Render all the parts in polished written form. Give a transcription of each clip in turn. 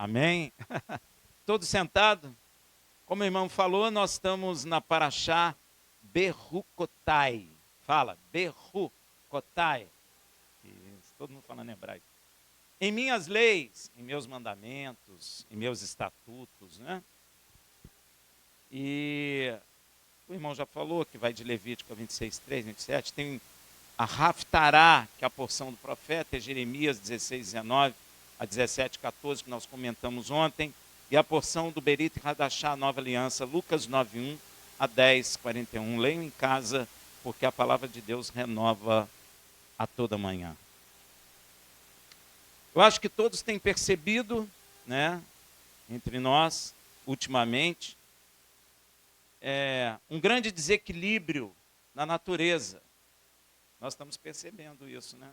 Amém? Todos sentados? Como o irmão falou, nós estamos na Paraxá Berucotai. Fala, Berucotai. Todo mundo falando hebraico. Em minhas leis, em meus mandamentos, em meus estatutos, né? E o irmão já falou que vai de Levítico a 26, 3, 27. Tem a Haftará, que é a porção do profeta, é Jeremias 16, 19 a 17, 14, que nós comentamos ontem. E a porção do Berit Hadashá, a nova aliança, Lucas 9, 1 a 10, 41. Leiam em casa, porque a palavra de Deus renova a toda manhã. Eu acho que todos têm percebido, né, entre nós, ultimamente, um grande desequilíbrio na natureza. Nós estamos percebendo isso, né?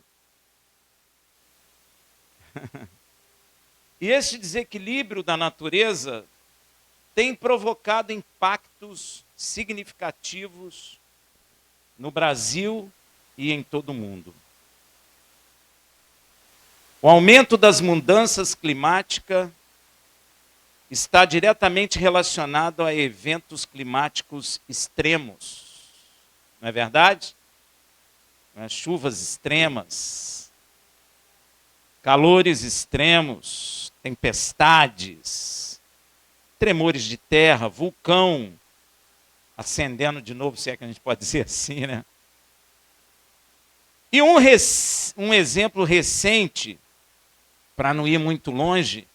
E esse desequilíbrio da natureza tem provocado impactos significativos no Brasil e em todo o mundo. O aumento das mudanças climáticas está diretamente relacionado a eventos climáticos extremos. Não é verdade? Chuvas extremas, calores extremos, tempestades, tremores de terra, vulcão acendendo de novo, se é que a gente pode dizer assim, né? E um exemplo recente, para não ir muito longe,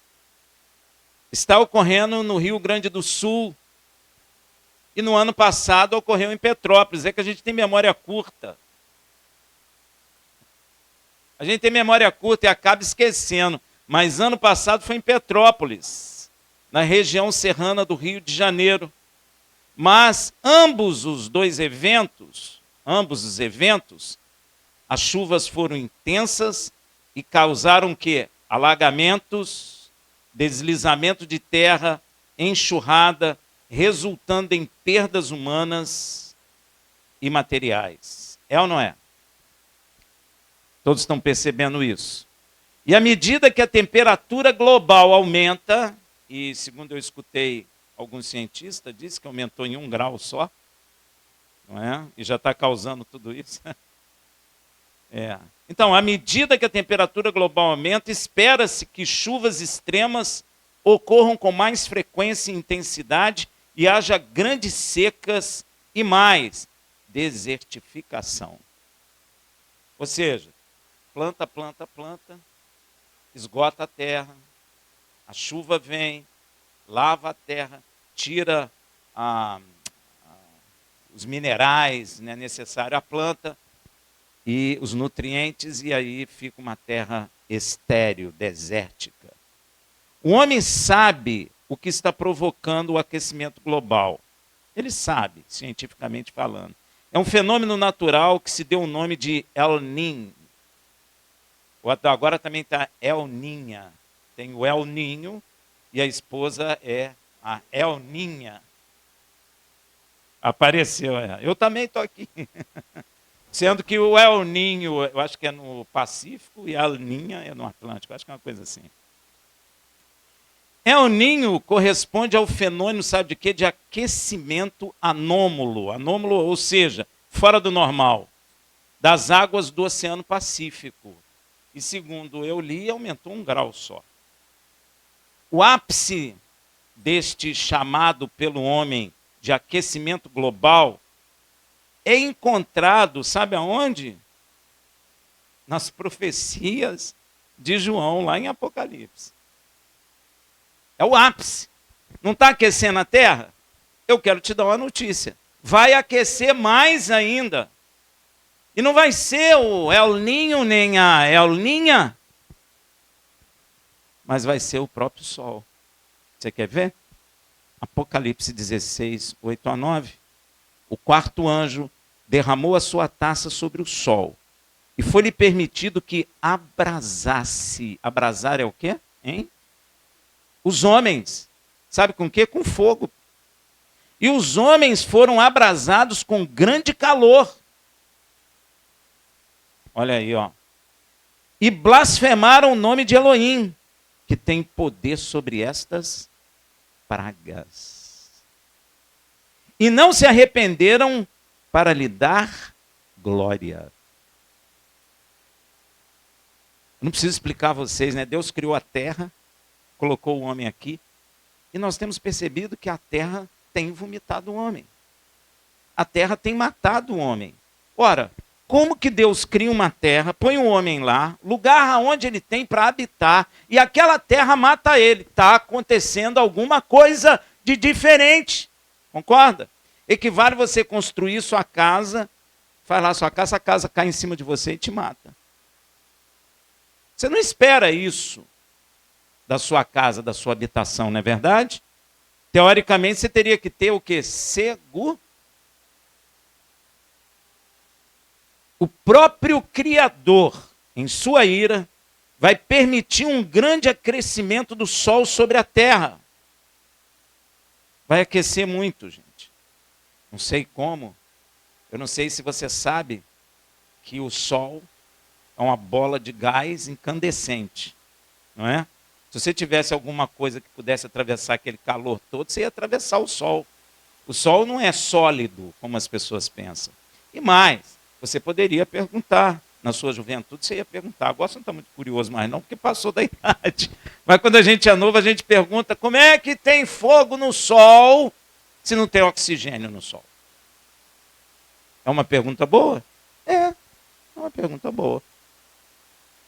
está ocorrendo no Rio Grande do Sul. E no ano passado ocorreu em Petrópolis. É que a gente tem memória curta. A gente tem memória curta e acaba esquecendo. Mas ano passado foi em Petrópolis, na região serrana do Rio de Janeiro. Mas ambos os eventos, as chuvas foram intensas e causaram o quê? Alagamentos, deslizamento de terra, enxurrada, resultando em perdas humanas e materiais. É ou não é? Todos estão percebendo isso. E à medida que a temperatura global aumenta, e segundo eu escutei alguns cientistas, disse que aumentou em 1 grau só, não é? E já está causando tudo isso. Então, à medida que a temperatura global aumenta, espera-se que chuvas extremas ocorram com mais frequência e intensidade e haja grandes secas e mais desertificação. Ou seja, planta, esgota a terra, a chuva vem, lava a terra, tira os minerais, né, necessários à planta e os nutrientes, e aí fica uma terra estéril, desértica. O homem sabe o que está provocando o aquecimento global. Ele sabe, cientificamente falando. É um fenômeno natural que se deu o nome de El Niño. Agora também está El Niña. Tem o El Niño e a esposa é a El Niña. Apareceu, eu também estou aqui. Sendo que o El Niño, eu acho que é no Pacífico e a El Niña é no Atlântico, acho que é uma coisa assim. El Niño corresponde ao fenômeno, sabe de quê? De aquecimento anômalo. Anômalo, ou seja, fora do normal, das águas do Oceano Pacífico. E segundo eu li, aumentou 1 grau só. O ápice deste chamado pelo homem de aquecimento global é encontrado, sabe aonde? Nas profecias de João, lá em Apocalipse. É o ápice. Não está aquecendo a terra? Eu quero te dar uma notícia. Vai aquecer mais ainda. E não vai ser o El Niño nem a El Niña, mas vai ser o próprio sol. Você quer ver? Apocalipse 16, 8 a 9. O quarto anjo derramou a sua taça sobre o sol e foi-lhe permitido que abrasasse. Abrasar é o quê? Hein? Os homens. Sabe com o quê? Com fogo. E os homens foram abrasados com grande calor. Olha aí, ó. E blasfemaram o nome de Elohim, que tem poder sobre estas pragas. E não se arrependeram para lhe dar glória. Não preciso explicar a vocês, né? Deus criou a terra, colocou o homem aqui, e nós temos percebido que a terra tem vomitado o homem. A terra tem matado o homem. Ora, como que Deus cria uma terra, põe o homem lá, lugar onde ele tem para habitar, e aquela terra mata ele? Está acontecendo alguma coisa de diferente. Concorda? Equivale você construir sua casa, faz lá sua casa, a casa cai em cima de você e te mata. Você não espera isso da sua casa, da sua habitação, não é verdade? Teoricamente, você teria que ter o quê? Seguro. O próprio Criador, em sua ira, vai permitir um grande acrescimento do sol sobre a terra. Vai aquecer muito, gente. Não sei como. Eu não sei se você sabe que o sol é uma bola de gás incandescente, não é? Se você tivesse alguma coisa que pudesse atravessar aquele calor todo, você ia atravessar o sol. O sol não é sólido, como as pessoas pensam. E mais, você poderia perguntar, na sua juventude, você ia perguntar. Agora você não está muito curioso mais não, porque passou da idade. Mas quando a gente é novo, a gente pergunta, como é que tem fogo no sol se não tem oxigênio no sol? É uma pergunta boa? É uma pergunta boa.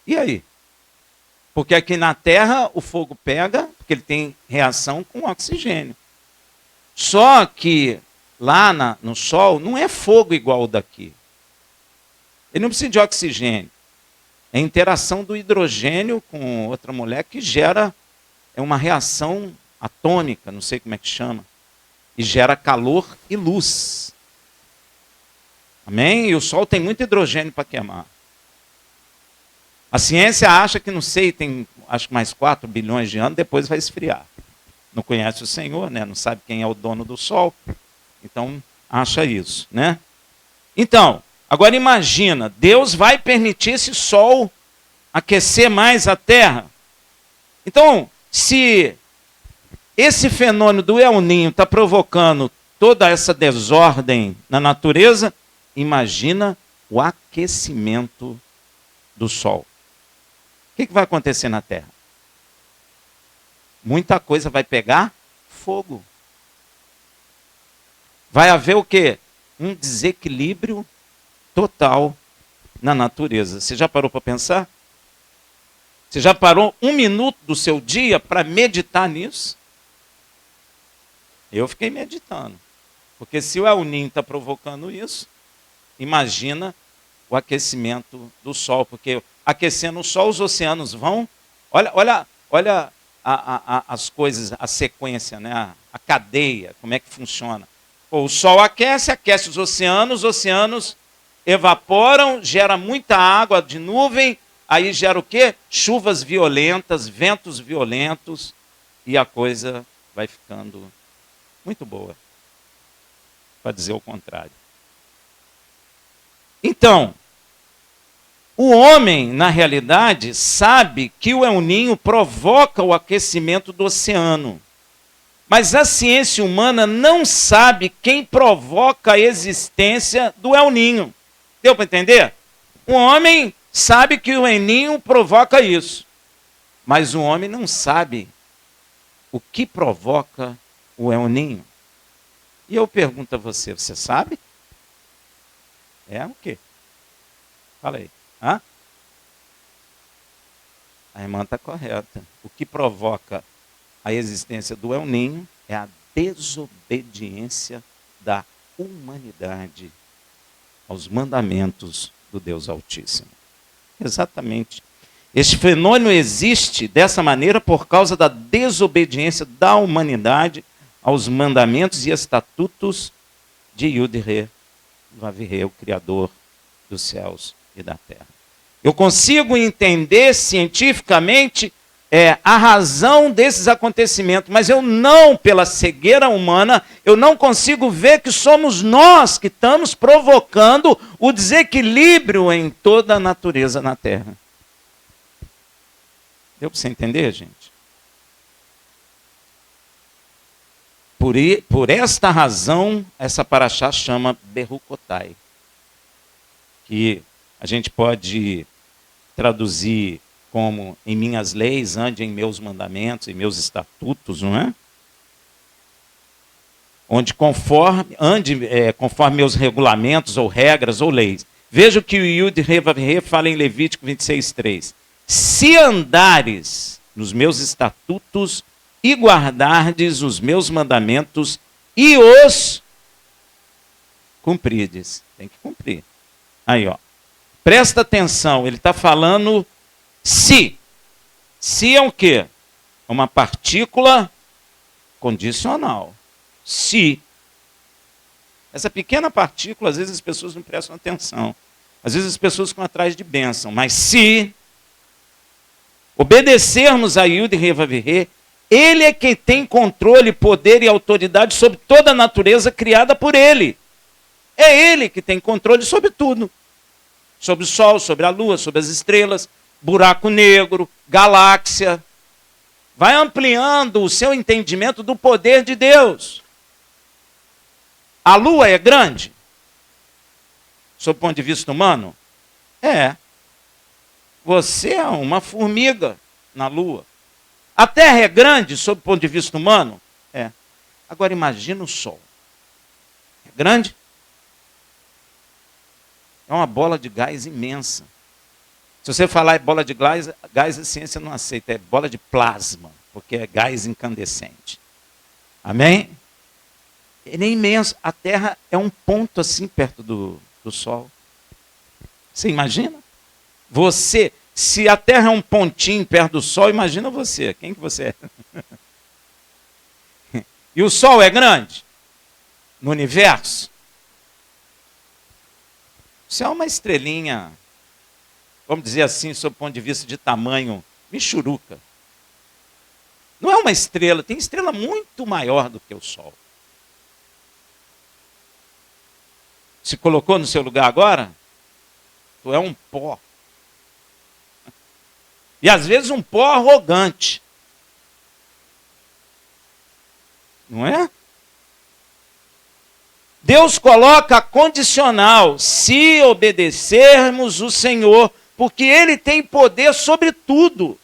E aí? Porque aqui na Terra o fogo pega, porque ele tem reação com oxigênio. Só que lá no Sol não é fogo igual o daqui. Ele não precisa de oxigênio. É a interação do hidrogênio com outra molécula que gera uma reação atômica, não sei como é que chama, e gera calor e luz. Amém? E o Sol tem muito hidrogênio para queimar. A ciência acha que, não sei, tem acho que mais 4 bilhões de anos, depois vai esfriar. Não conhece o Senhor, né? Não sabe quem é o dono do Sol. Então, acha isso, né? Então, agora imagina, Deus vai permitir esse Sol aquecer mais a Terra. Então, se esse fenômeno do El Niño está provocando toda essa desordem na natureza, imagina o aquecimento do Sol. O que vai acontecer na Terra? Muita coisa vai pegar fogo. Vai haver o quê? Um desequilíbrio total na natureza. Você já parou para pensar? Você já parou 1 minuto do seu dia para meditar nisso? Eu fiquei meditando. Porque se o El Niño está provocando isso, imagina o aquecimento do Sol. Porque aquecendo o Sol, os oceanos vão... Olha as coisas, a sequência, né? A cadeia, como é que funciona. O Sol aquece os oceanos evaporam, gera muita água de nuvem, aí gera o quê? Chuvas violentas, ventos violentos, e a coisa vai ficando muito boa, para dizer o contrário. Então, o homem, na realidade, sabe que o El Niño provoca o aquecimento do oceano. Mas a ciência humana não sabe quem provoca a existência do El Niño. Deu para entender? O homem sabe que o El Niño provoca isso. Mas o homem não sabe o que provoca o El Niño. E eu pergunto a você, você sabe? É o quê? Fala aí. Hã? A irmã está correta. O que provoca a existência do El Niño é a desobediência da humanidade aos mandamentos do Deus Altíssimo. Exatamente. Este fenômeno existe dessa maneira por causa da desobediência da humanidade aos mandamentos e estatutos de Yud-Re, Vav-Re, o Criador dos céus e da terra. Eu consigo entender cientificamente a razão desses acontecimentos, mas eu não, pela cegueira humana, eu não consigo ver que somos nós que estamos provocando o desequilíbrio em toda a natureza na Terra. Deu para você entender, gente? Por esta razão, essa paraxá chama Berucotai, que a gente pode traduzir como em minhas leis, ande em meus mandamentos, em meus estatutos, não é? Onde conforme meus regulamentos ou regras ou leis. Veja o que o Yud Revav He fala em Levítico 26:3. Se andares nos meus estatutos e guardardes os meus mandamentos e os cumprides. Tem que cumprir. Aí, ó. Presta atenção, ele está falando se. Se é o quê? É uma partícula condicional. Se. Essa pequena partícula, às vezes as pessoas não prestam atenção. Às vezes as pessoas ficam atrás de bênção. Mas se obedecermos a Yud Revav He, ele é quem tem controle, poder e autoridade sobre toda a natureza criada por ele. É ele que tem controle sobre tudo. Sobre o sol, sobre a lua, sobre as estrelas, buraco negro, galáxia. Vai ampliando o seu entendimento do poder de Deus. A lua é grande? Sob o ponto de vista humano? É. Você é uma formiga na lua. A Terra é grande sob o ponto de vista humano? É. Agora imagina o Sol. É grande? É uma bola de gás imensa. Se você falar bola de gás, a ciência não aceita. É bola de plasma, porque é gás incandescente. Amém? Ele é imenso. A Terra é um ponto assim perto do Sol. Você imagina? Você, se a Terra é um pontinho perto do Sol, imagina você. Quem que você é? E o Sol é grande? No universo? Você é uma estrelinha, vamos dizer assim, sob o ponto de vista de tamanho, michuruca. Não é uma estrela, tem estrela muito maior do que o Sol. Se colocou no seu lugar agora? Tu é um pó. E às vezes um pó arrogante. Não é? Deus coloca condicional, se obedecermos o Senhor, porque Ele tem poder sobre tudo.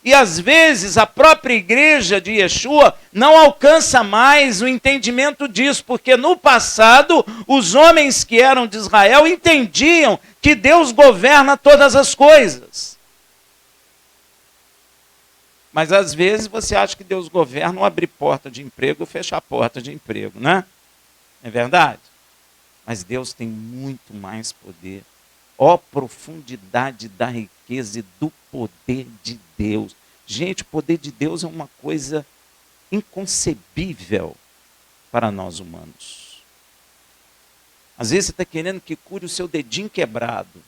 E às vezes a própria igreja de Yeshua não alcança mais o entendimento disso, porque no passado os homens que eram de Israel entendiam que Deus governa todas as coisas. Mas às vezes você acha que Deus governa ou abrir porta de emprego ou fechar porta de emprego, né? É verdade? Mas Deus tem muito mais poder. Ó profundidade da riqueza e do poder de Deus. Gente, o poder de Deus é uma coisa inconcebível para nós humanos. Às vezes você está querendo que cure o seu dedinho quebrado.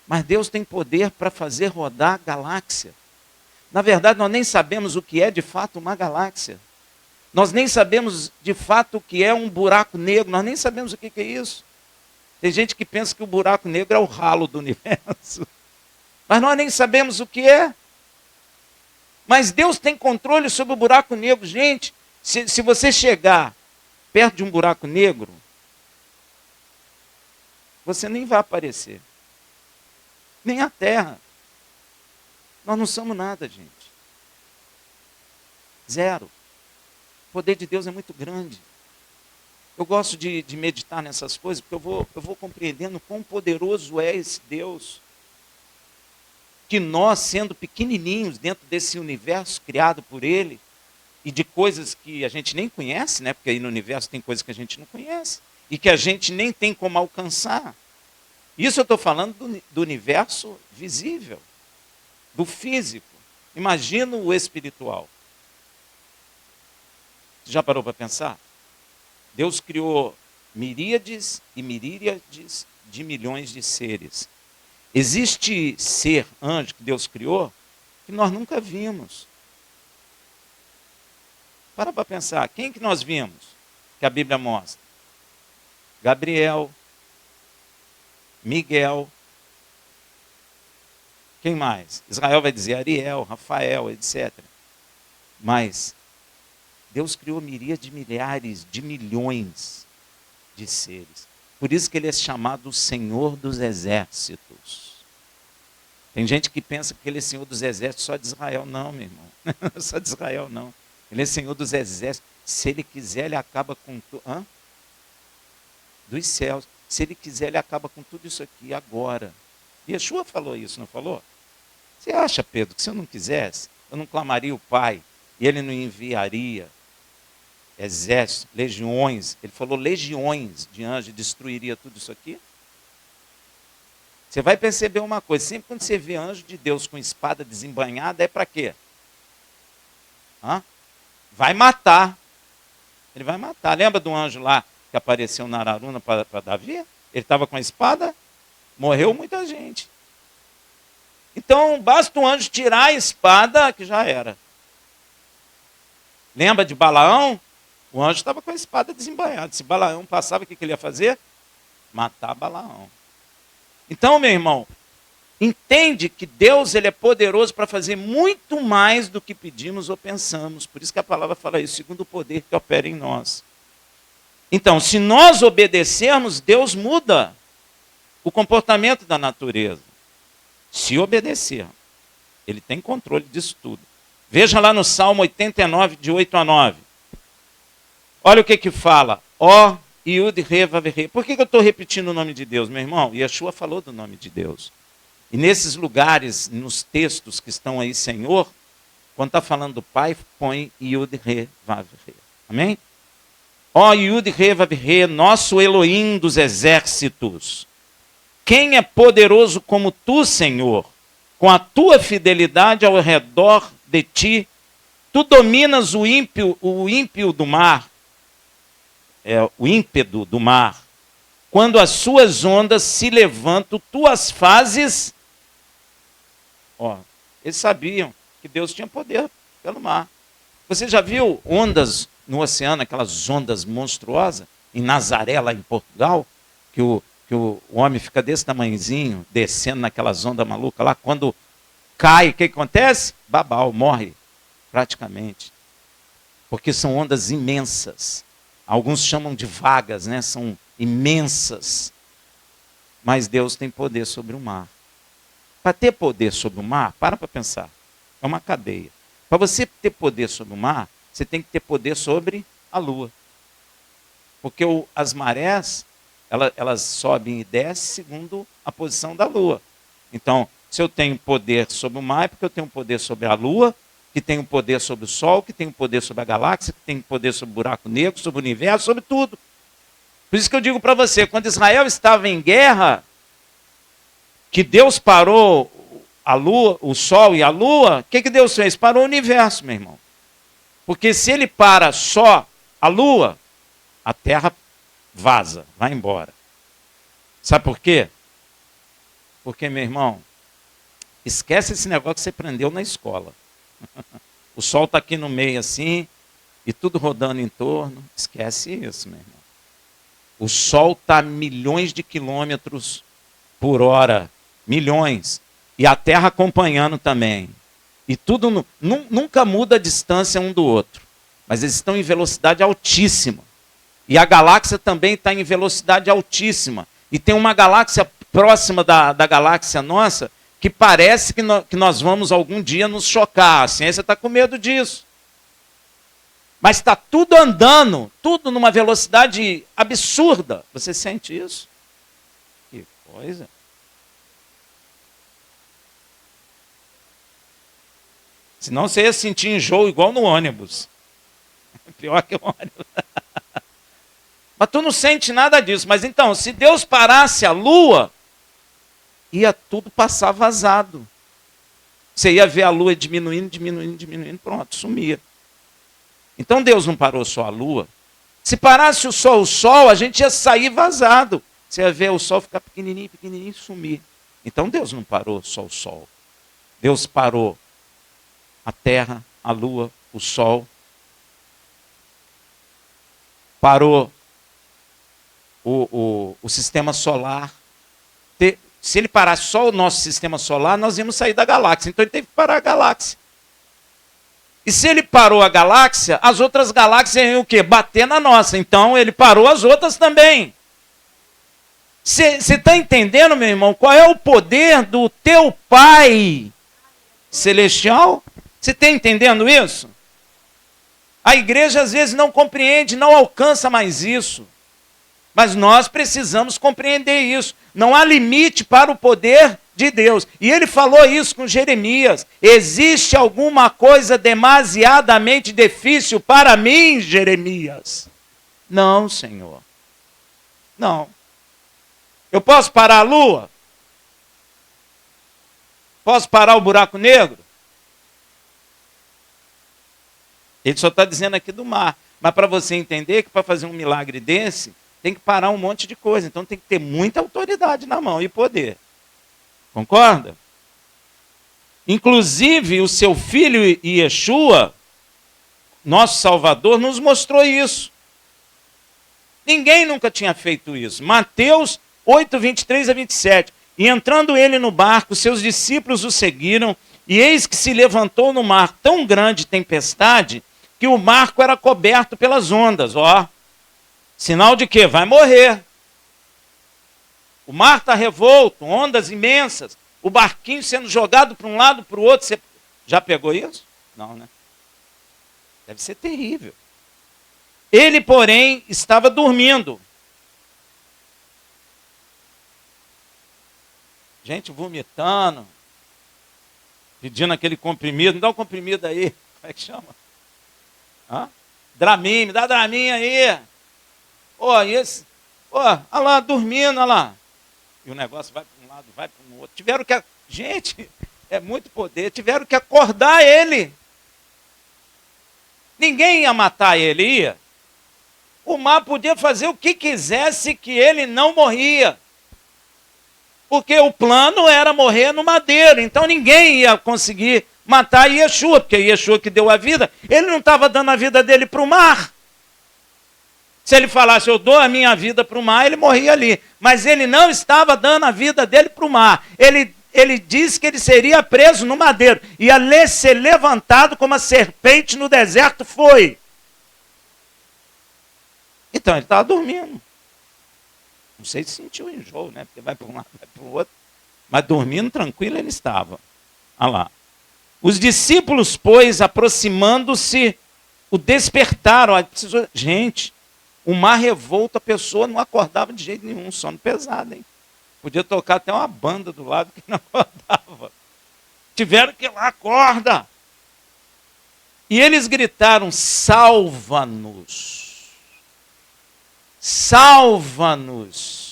Mas Deus tem poder para fazer rodar a galáxia. Na verdade, nós nem sabemos o que é de fato uma galáxia. Nós nem sabemos de fato o que é um buraco negro. Nós nem sabemos o que é isso. Tem gente que pensa que o buraco negro é o ralo do universo. Mas nós nem sabemos o que é. Mas Deus tem controle sobre o buraco negro. Gente, se você chegar perto de um buraco negro, você nem vai aparecer. Nem a Terra. Nós não somos nada, gente. Zero. O poder de Deus é muito grande. Eu gosto de meditar nessas coisas, porque eu vou compreendendo quão poderoso é esse Deus. Que nós, sendo pequenininhos dentro desse universo criado por Ele, e de coisas que a gente nem conhece, né? Porque aí no universo tem coisas que a gente não conhece, e que a gente nem tem como alcançar. Isso eu estou falando do universo visível, do físico. Imagina o espiritual. Você já parou para pensar? Deus criou miríades e miríades de milhões de seres. Existe ser, anjo, que Deus criou, que nós nunca vimos. Para pensar, quem que nós vimos? Que a Bíblia mostra. Gabriel, Miguel, quem mais? Israel vai dizer Ariel, Rafael, etc. Mas Deus criou miríades de milhares, de milhões de seres. Por isso que ele é chamado o Senhor dos Exércitos. Tem gente que pensa que ele é Senhor dos Exércitos só de Israel. Não, meu irmão. Só de Israel, não. Ele é Senhor dos Exércitos. Se ele quiser, ele acaba com tudo. Dos céus. Se ele quiser, ele acaba com tudo isso aqui agora. Yeshua falou isso, não falou? Você acha, Pedro, que se eu não quisesse, eu não clamaria o Pai e ele não enviaria exércitos, legiões? Ele falou legiões de anjos, destruiria tudo isso aqui? Você vai perceber uma coisa, sempre quando você vê anjo de Deus com espada desembainhada, é para quê? Vai matar. Ele vai matar. Lembra do anjo lá que apareceu na Araruna para Davi? Ele estava com a espada, morreu muita gente. Então, basta o anjo tirar a espada que já era. Lembra de Balaão? O anjo estava com a espada desembainhada. Se Balaão passava, o que ele ia fazer? Matar Balaão. Então, meu irmão, entende que Deus ele é poderoso para fazer muito mais do que pedimos ou pensamos. Por isso que a palavra fala isso, segundo o poder que opera em nós. Então, se nós obedecermos, Deus muda o comportamento da natureza. Se obedecer, ele tem controle disso tudo. Veja lá no Salmo 89, de 8 a 9. Olha o que fala. Ó, Yud, Re, Vav, Re. Por que eu estou repetindo o nome de Deus, meu irmão? Yeshua falou do nome de Deus. E nesses lugares, nos textos que estão aí, Senhor, quando está falando do Pai, põe Yud, Re, Vav, Re. Amém? Ó, Yud, Re, Vav, Re, nosso Elohim dos exércitos. Quem é poderoso como tu, Senhor? Com a tua fidelidade ao redor de ti, tu dominas o ímpio do mar, o ímpeto do mar. Quando as suas ondas se levantam, tu as fazes. Eles sabiam que Deus tinha poder pelo mar. Você já viu ondas no oceano, aquelas ondas monstruosas, em Nazaré, lá em Portugal, que o homem fica desse tamanhozinho, descendo naquelas ondas malucas lá, quando cai, o que acontece? Babau, morre, praticamente. Porque são ondas imensas. Alguns chamam de vagas, né? São imensas. Mas Deus tem poder sobre o mar. Para ter poder sobre o mar, para pensar, é uma cadeia. Para você ter poder sobre o mar, você tem que ter poder sobre a lua. Porque as marés, elas sobem e descem segundo a posição da lua. Então, se eu tenho poder sobre o mar, é porque eu tenho poder sobre a lua, que tenho poder sobre o sol, que tenho poder sobre a galáxia, que tenho poder sobre o buraco negro, sobre o universo, sobre tudo. Por isso que eu digo para você, quando Israel estava em guerra, que Deus parou a lua, o sol e a lua, o que Deus fez? Parou o universo, meu irmão. Porque se ele para só a lua, a terra vaza, vai embora. Sabe por quê? Porque, meu irmão, esquece esse negócio que você aprendeu na escola. O sol está aqui no meio assim, e tudo rodando em torno. Esquece isso, meu irmão. O sol está a milhões de quilômetros por hora. Milhões. E a Terra acompanhando também. E tudo nunca muda a distância um do outro. Mas eles estão em velocidade altíssima. E a galáxia também está em velocidade altíssima. E tem uma galáxia próxima da galáxia nossa que parece que nós vamos algum dia nos chocar. A ciência está com medo disso. Mas está tudo andando, tudo numa velocidade absurda. Você sente isso? Que coisa. Senão você ia sentir enjoo igual no ônibus. Pior que o ônibus. Mas tu não sente nada disso. Mas então, se Deus parasse a lua, ia tudo passar vazado. Você ia ver a lua diminuindo, diminuindo, diminuindo, pronto, sumia. Então Deus não parou só a lua. Se parasse o sol, a gente ia sair vazado. Você ia ver o sol ficar pequenininho, pequenininho e sumir. Então Deus não parou só o sol. Deus parou a terra, a lua, o sol. Parou o sistema solar. Se ele parasse só o nosso sistema solar, nós íamos sair da galáxia. Então ele teve que parar a galáxia. E se ele parou a galáxia, as outras galáxias iam o quê? Bater na nossa. Então ele parou as outras também. Você está entendendo, meu irmão, qual é o poder do teu Pai celestial? Você está entendendo isso? A igreja às vezes não compreende, não alcança mais isso. Mas nós precisamos compreender isso. Não há limite para o poder de Deus. E ele falou isso com Jeremias. Existe alguma coisa demasiadamente difícil para mim, Jeremias? Não, Senhor. Não. Eu posso parar a lua? Posso parar o buraco negro? Ele só está dizendo aqui do mar. Mas para você entender que para fazer um milagre desse, tem que parar um monte de coisa. Então tem que ter muita autoridade na mão e poder. Concorda? Inclusive, o seu filho Yeshua, nosso Salvador, nos mostrou isso. Ninguém nunca tinha feito isso. Mateus 8, 23 a 27. E entrando ele no barco, seus discípulos o seguiram, e eis que se levantou no mar tão grande tempestade, que o barco era coberto pelas ondas. Ó, sinal de quê? Vai morrer. O mar está revolto, ondas imensas, o barquinho sendo jogado para um lado, para o outro. Você já pegou isso? Não, né? Deve ser terrível. Ele, porém, estava dormindo. Gente vomitando, pedindo aquele comprimido. Me dá um comprimido aí. Como é que chama? Hã? Dramin, me dá Dramin aí. Esse. Olha lá, dormindo, olha lá. E o negócio vai para um lado, vai para o outro. Tiveram que... Gente, é muito poder. Tiveram que acordar ele. Ninguém ia matar ele, ia. O mar podia fazer o que quisesse que ele não morria. Porque o plano era morrer no madeiro. Então ninguém ia conseguir matar Yeshua, porque Yeshua que deu a vida, ele não estava dando a vida dele para o mar. Se ele falasse, eu dou a minha vida para o mar, ele morria ali. Mas ele não estava dando a vida dele para o mar. Ele disse que ele seria preso no madeiro. Ia ser levantado como a serpente no deserto foi. Então ele estava dormindo. Não sei se sentiu enjoo, né? Porque vai para um lado, vai para o outro. Mas dormindo tranquilo ele estava. Olha lá. Os discípulos, pois, aproximando-se, o despertaram. Gente, o mar revolto, a pessoa não acordava de jeito nenhum, sono pesado, hein? Podia tocar até uma banda do lado que não acordava. Tiveram que ir lá, acorda! E eles gritaram, salva-nos! Salva-nos!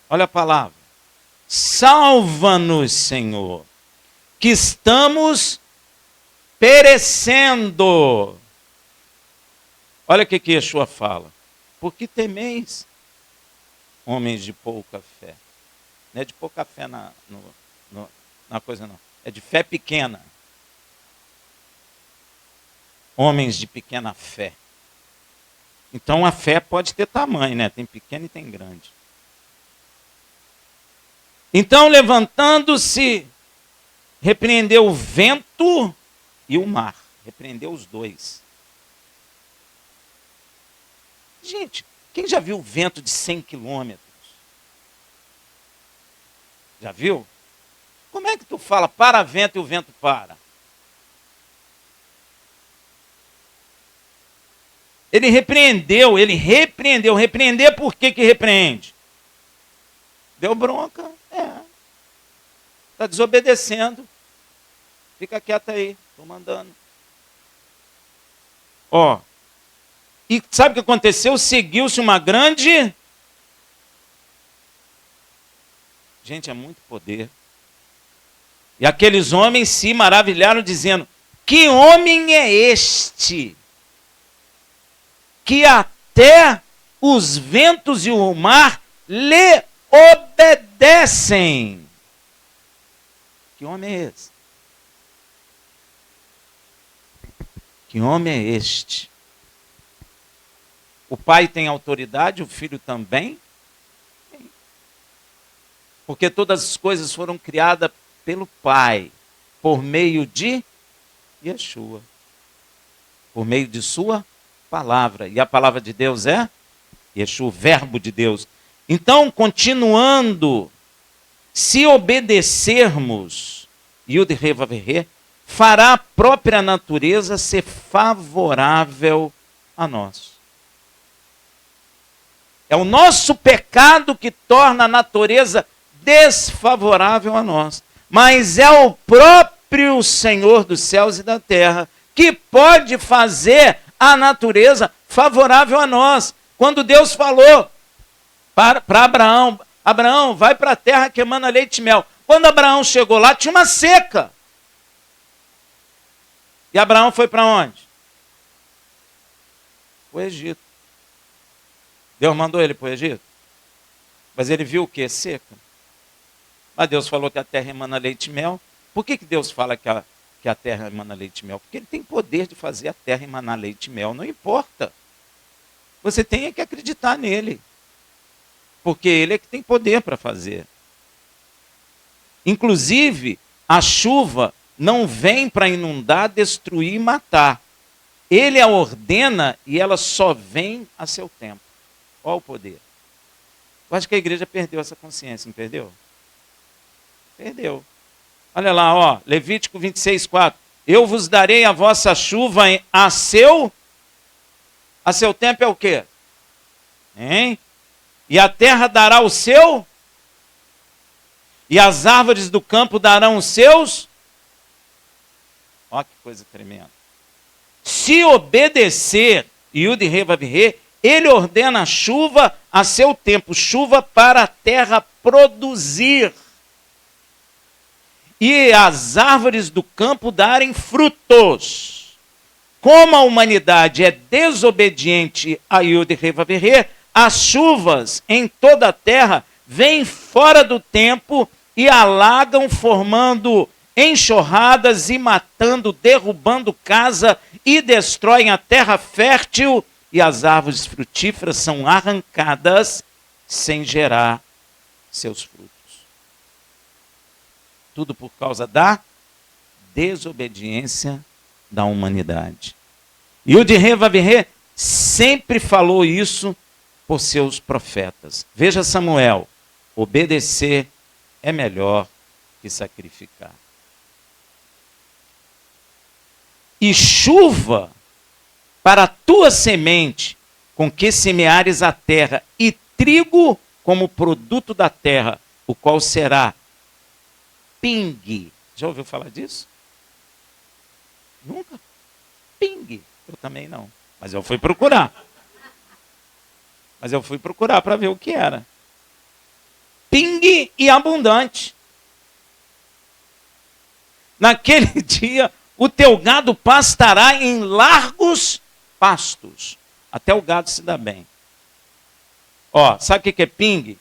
Olha a palavra. Salva-nos, Senhor, que estamos perecendo. Olha o que Yeshua fala. Por que temeis, homens de pouca fé? Não é de pouca fé na coisa, não. É de fé pequena. Homens de pequena fé. Então a fé pode ter tamanho, né? Tem pequeno e tem grande. Então, levantando-se, repreendeu o vento e o mar. Repreendeu os dois. Gente, quem já viu o vento de 100 quilômetros? Já viu? Como é que tu fala para vento e o vento para? Ele repreendeu. Repreender por que repreende? Deu bronca? Está desobedecendo. Fica quieto aí, estou mandando. E sabe o que aconteceu? Seguiu-se uma grande... Gente, é muito poder. E aqueles homens se maravilharam dizendo, que homem é este? Que até os ventos e o mar lhe obedecem. Que homem é esse? Que homem é este? O pai tem autoridade, o filho também. Porque todas as coisas foram criadas pelo pai, por meio de Yeshua. Por meio de sua palavra. E a palavra de Deus é Yeshua, o verbo de Deus. Então, continuando, se obedecermos, Yud He Vav He, fará a própria natureza ser favorável a nós. É o nosso pecado que torna a natureza desfavorável a nós. Mas é o próprio Senhor dos céus e da terra que pode fazer a natureza favorável a nós. Quando Deus falou para Abraão, Abraão, vai para a terra que emana leite e mel. Quando Abraão chegou lá, tinha uma seca. E Abraão foi para onde? O Egito. Deus mandou ele para o Egito. Mas ele viu o quê? Seca. Mas Deus falou que a terra emana leite e mel. Por que Deus fala que a terra emana leite e mel? Porque ele tem poder de fazer a terra emanar leite e mel. Não importa. Você tem que acreditar nele. Porque ele é que tem poder para fazer. Inclusive, a chuva não vem para inundar, destruir e matar. Ele a ordena e ela só vem a seu tempo. Olha o poder. Eu acho que a igreja perdeu essa consciência, não perdeu? Perdeu. Olha lá, ó, Levítico 26, 4. Eu vos darei a vossa chuva a seu tempo é o quê? Hein? E a terra dará o seu, e as árvores do campo darão os seus. Olha que coisa tremenda. Se obedecer, Yud He Vav He, ele ordena a chuva a seu tempo, chuva para a terra produzir. E as árvores do campo darem frutos. Como a humanidade é desobediente a Yud He Vav He, as chuvas em toda a terra vêm fora do tempo e alagam, formando enxurradas e matando, derrubando casa e destroem a terra fértil, e as árvores frutíferas são arrancadas sem gerar seus frutos. Tudo por causa da desobediência da humanidade. E o Yud He Vav He sempre falou isso por seus profetas. Veja Samuel, obedecer é melhor que sacrificar. E chuva para a tua semente, com que semeares a terra, e trigo como produto da terra, o qual será pingue. Já ouviu falar disso? Nunca? Pingue. Eu também não. Mas eu fui procurar. Para ver o que era. Pingue e abundante. Naquele dia, o teu gado pastará em largos pastos. Até o gado se dá bem. Ó, sabe o que é pingue?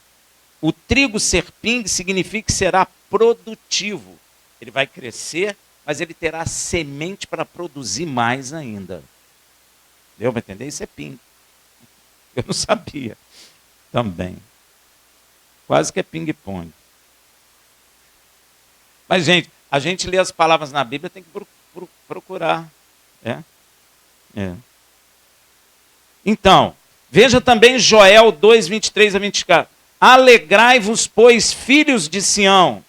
O trigo ser pingue significa que será produtivo. Ele vai crescer, mas ele terá semente para produzir mais ainda. Deu para entender? Isso é pingue. Eu não sabia também. Quase que é ping-pong. Mas, gente, a gente lê as palavras na Bíblia, tem que procurar. Então, veja também Joel 2, 23 a 24. Alegrai-vos, pois, filhos de Sião,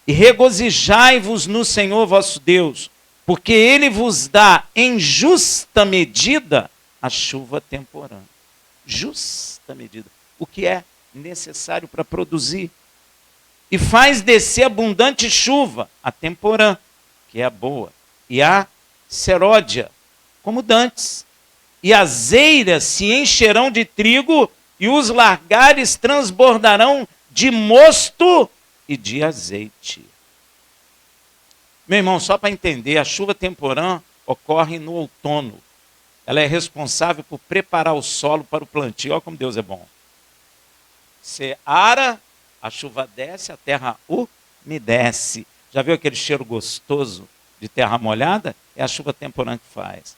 e regozijai-vos no Senhor vosso Deus, porque ele vos dá em justa medida a chuva temporã. Justa medida. O que é necessário para produzir. E faz descer abundante chuva, a temporã, que é a boa, e a seródia, como dantes. E as eiras se encherão de trigo, e os largares transbordarão de mosto e de azeite. Meu irmão, só para entender, a chuva temporã ocorre no outono. Ela é responsável por preparar o solo para o plantio. Olha como Deus é bom. Você ara, a chuva desce, a terra umedece. Já viu aquele cheiro gostoso de terra molhada? É a chuva temporã que faz.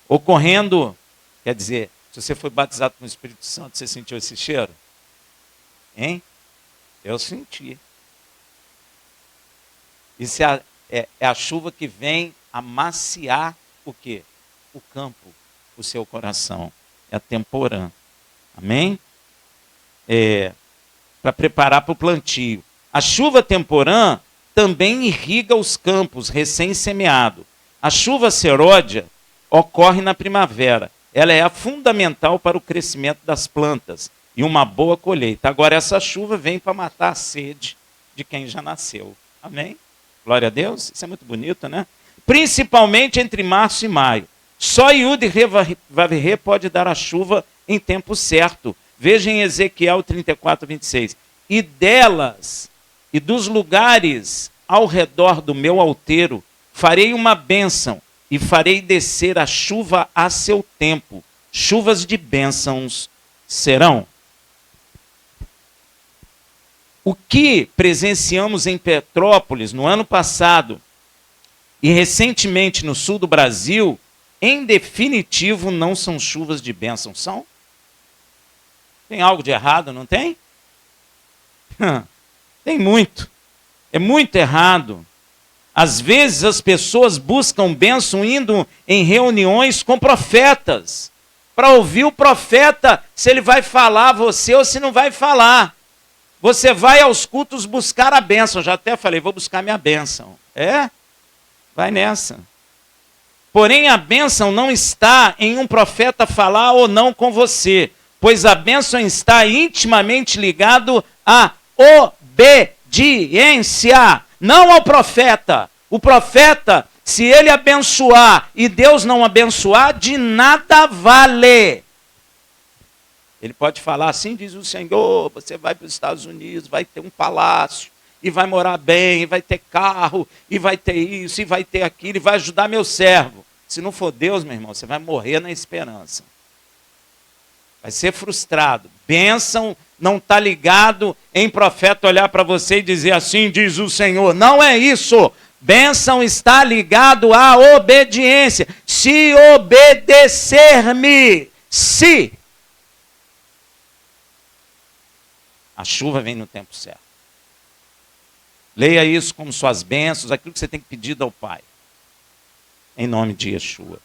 Ocorrendo, quer dizer, se você foi batizado com o Espírito Santo, você sentiu esse cheiro? Hein? Eu senti. Isso é a chuva que vem amaciar o quê? O campo, o seu coração. É a temporã. Amém? Para preparar para o plantio. A chuva temporã também irriga os campos recém-semeados. A chuva seródia ocorre na primavera. Ela é a fundamental para o crescimento das plantas e uma boa colheita. Agora, essa chuva vem para matar a sede de quem já nasceu. Amém? Glória a Deus. Isso é muito bonito, né? Principalmente entre março e maio. Só Yud Vavirê pode dar a chuva em tempo certo. Veja em Ezequiel 34, 26. E delas, e dos lugares ao redor do meu outeiro, farei uma bênção, e farei descer a chuva a seu tempo. Chuvas de bênçãos serão. O que presenciamos em Petrópolis no ano passado e recentemente no sul do Brasil, em definitivo, não são chuvas de bênção, são? Tem algo de errado, não tem? Tem muito. É muito errado. Às vezes as pessoas buscam bênção indo em reuniões com profetas, para ouvir o profeta se ele vai falar a você ou se não vai falar. Você vai aos cultos buscar a bênção. Já até falei, vou buscar minha bênção. Vai nessa. Porém, a bênção não está em um profeta falar ou não com você, pois a bênção está intimamente ligado à obediência, não ao profeta. O profeta, se ele abençoar e Deus não abençoar, de nada vale. Ele pode falar assim, diz o Senhor, você vai para os Estados Unidos, vai ter um palácio, e vai morar bem, e vai ter carro, e vai ter isso, e vai ter aquilo, e vai ajudar meu servo. Se não for Deus, meu irmão, você vai morrer na esperança. Vai ser frustrado. Bênção não está ligado em profeta olhar para você e dizer assim, diz o Senhor. Não é isso. Bênção está ligado à obediência. Se obedecer-me, se a chuva vem no tempo certo. Leia isso como suas bênçãos, aquilo que você tem pedido ao Pai. Em nome de Yeshua.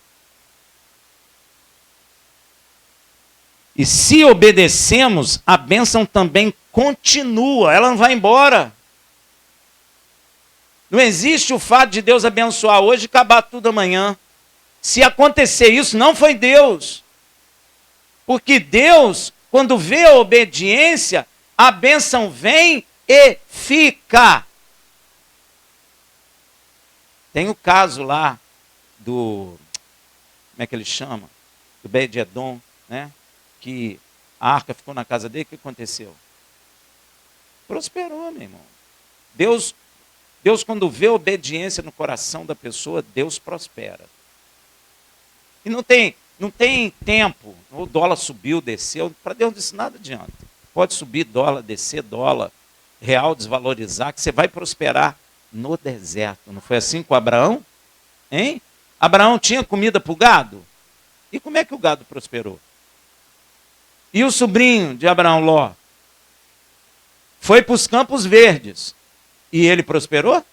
E se obedecemos, a bênção também continua, ela não vai embora. Não existe o fato de Deus abençoar hoje e acabar tudo amanhã. Se acontecer isso, não foi Deus. Porque Deus, quando vê a obediência, a bênção vem e fica. Tem o caso lá do, como é que ele chama? Do Obed-Edom, né? Que a arca ficou na casa dele, o que aconteceu? Prosperou, meu irmão. Deus, quando vê obediência no coração da pessoa, Deus prospera. E não tem tempo, o dólar subiu, desceu, para Deus isso nada adianta. Pode subir dólar, descer dólar, real desvalorizar, que você vai prosperar no deserto. Não foi assim com Abraão? Hein? Abraão tinha comida para o gado? E como é que o gado prosperou? E o sobrinho de Abraão, Ló? Foi para os campos verdes. E ele prosperou?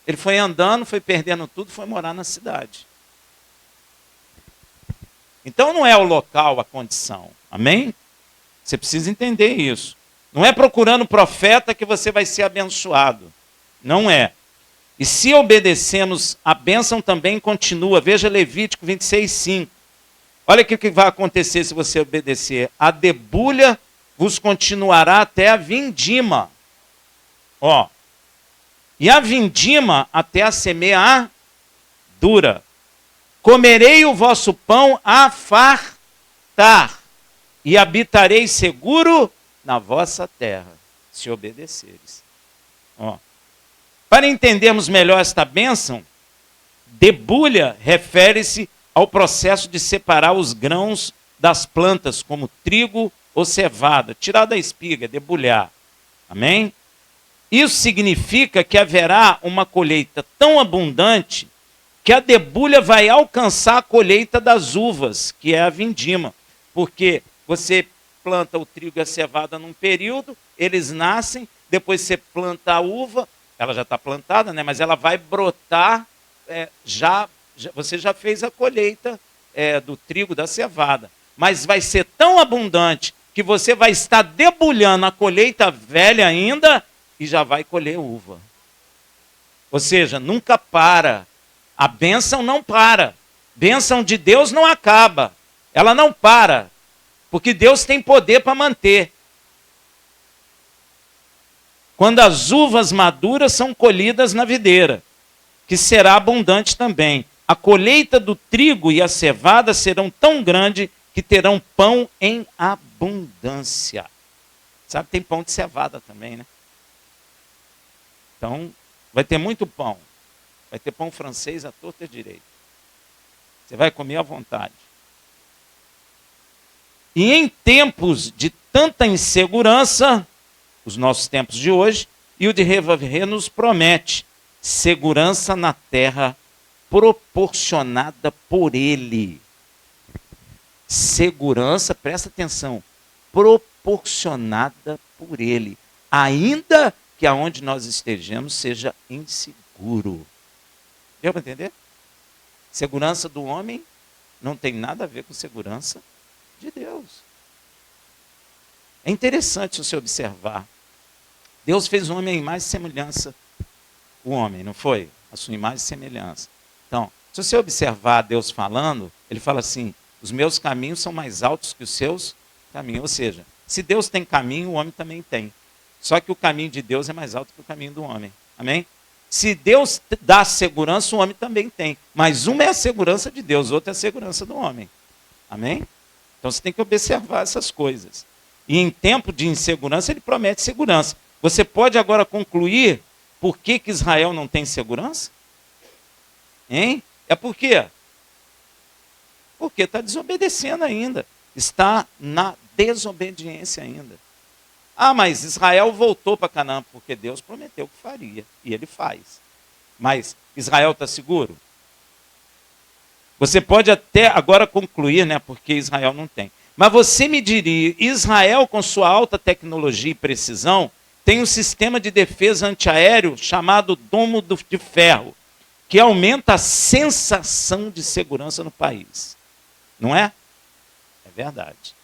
Ele foi andando, foi perdendo tudo, foi morar na cidade. Então não é o local, a condição. Amém? Você precisa entender isso. Não é procurando profeta que você vai ser abençoado. Não é. E se obedecemos, a bênção também continua. Veja Levítico 26, 5. Olha o que vai acontecer se você obedecer. A debulha vos continuará até a vindima. Ó. E a vindima até a semeadura. Comerei o vosso pão a fartar. E habitarei seguro na vossa terra, se obedeceres. Ó. Para entendermos melhor esta bênção, debulha refere-se ao processo de separar os grãos das plantas, como trigo ou cevada, tirar da espiga, debulhar. Amém? Isso significa que haverá uma colheita tão abundante que a debulha vai alcançar a colheita das uvas, que é a vindima. Porque você planta o trigo e a cevada num período, eles nascem, depois você planta a uva, ela já está plantada, né? Mas ela vai brotar você já fez a colheita do trigo, da cevada. Mas vai ser tão abundante que você vai estar debulhando a colheita velha ainda e já vai colher uva. Ou seja, nunca para. A bênção não para. Bênção de Deus não acaba. Ela não para. Porque Deus tem poder para manter. Quando as uvas maduras são colhidas na videira, que será abundante também. A colheita do trigo e a cevada serão tão grande que terão pão em abundância. Sabe, tem pão de cevada também, né? Então, vai ter muito pão. Vai ter pão francês à torta e direito. Você vai comer à vontade. E em tempos de tanta insegurança, os nossos tempos de hoje, e o de Revavirê nos promete segurança na terra proporcionada por ele. Segurança, presta atenção, proporcionada por ele. Ainda que aonde nós estejamos seja inseguro. Deu para entender? Segurança do homem não tem nada a ver com segurança de Deus. É interessante você observar. Deus fez o homem à imagem e semelhança. O homem, não foi? A sua imagem e semelhança. Então, se você observar Deus falando, ele fala assim, os meus caminhos são mais altos que os seus caminhos. Ou seja, se Deus tem caminho, o homem também tem. Só que o caminho de Deus é mais alto que o caminho do homem. Amém? Se Deus dá segurança, o homem também tem. Mas uma é a segurança de Deus, outra é a segurança do homem. Amém? Então você tem que observar essas coisas. E em tempo de insegurança, ele promete segurança. Você pode agora concluir por que Israel não tem segurança? Hein? É por quê? Porque está desobedecendo ainda. Está na desobediência ainda. Ah, mas Israel voltou para Canaã porque Deus prometeu que faria. E ele faz. Mas Israel está seguro? Você pode até agora concluir, né? Porque Israel não tem. Mas você me diria, Israel, com sua alta tecnologia e precisão, tem um sistema de defesa antiaéreo chamado domo de ferro, que aumenta a sensação de segurança no país. Não é? É verdade.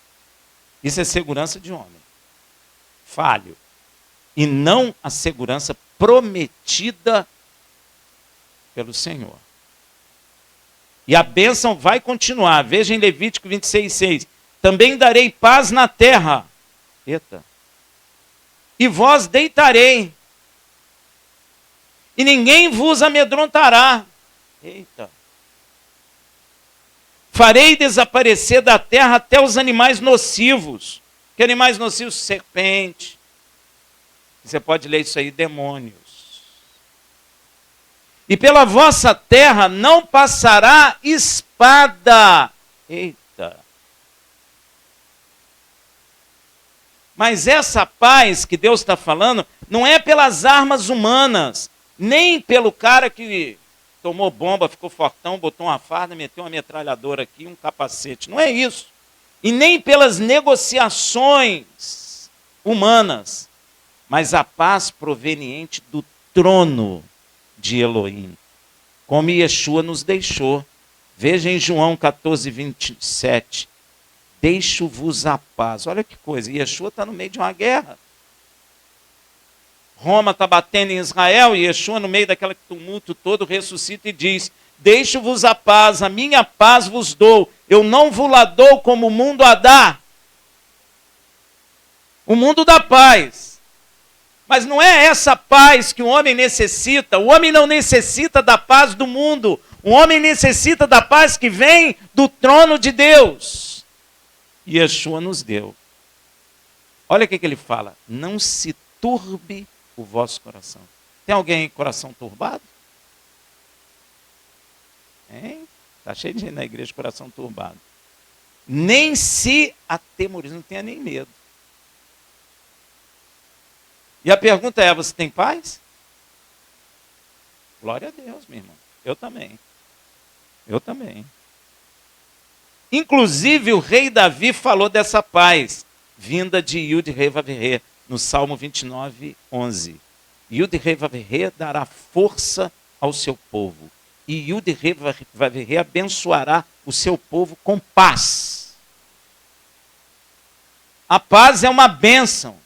Isso é segurança de homem. Falho. E não a segurança prometida pelo Senhor. E a bênção vai continuar. Veja em Levítico 26:6. Também darei paz na terra. Eita. E vós deitarei. E ninguém vos amedrontará. Eita. Farei desaparecer da terra até os animais nocivos. Que animais nocivos? Serpente. Você pode ler isso aí, demônios. E pela vossa terra não passará espada. Eita. Mas essa paz que Deus está falando não é pelas armas humanas, nem pelo cara que tomou bomba, ficou fortão, botou uma farda, meteu uma metralhadora aqui, um capacete. Não é isso. E nem pelas negociações humanas, mas a paz proveniente do trono de Elohim, como Yeshua nos deixou. Veja em João 14:27. Deixo-vos a paz. Olha que coisa, Yeshua está no meio de uma guerra. Roma está batendo em Israel e Yeshua, no meio daquele tumulto todo, ressuscita e diz: deixo-vos a paz, a minha paz vos dou. Eu não vos la dou como o mundo a dá. O mundo dá paz. Mas não é essa paz que o homem necessita. O homem não necessita da paz do mundo. O homem necessita da paz que vem do trono de Deus. E Yeshua nos deu. Olha o que ele fala. Não se turbe o vosso coração. Tem alguém com coração turbado? Hein? Está cheio de gente na igreja com coração turbado. Nem se atemorize, não tenha nem medo. E a pergunta é, você tem paz? Glória a Deus, meu irmão. Eu também. Eu também. Inclusive, o rei Davi falou dessa paz, vinda de Yud-Heh-Vav-Heh, no Salmo 29:11. Yud-Heh-Vav-Heh dará força ao seu povo, e Yud-Heh-Vav-Heh abençoará o seu povo com paz. A paz é uma bênção.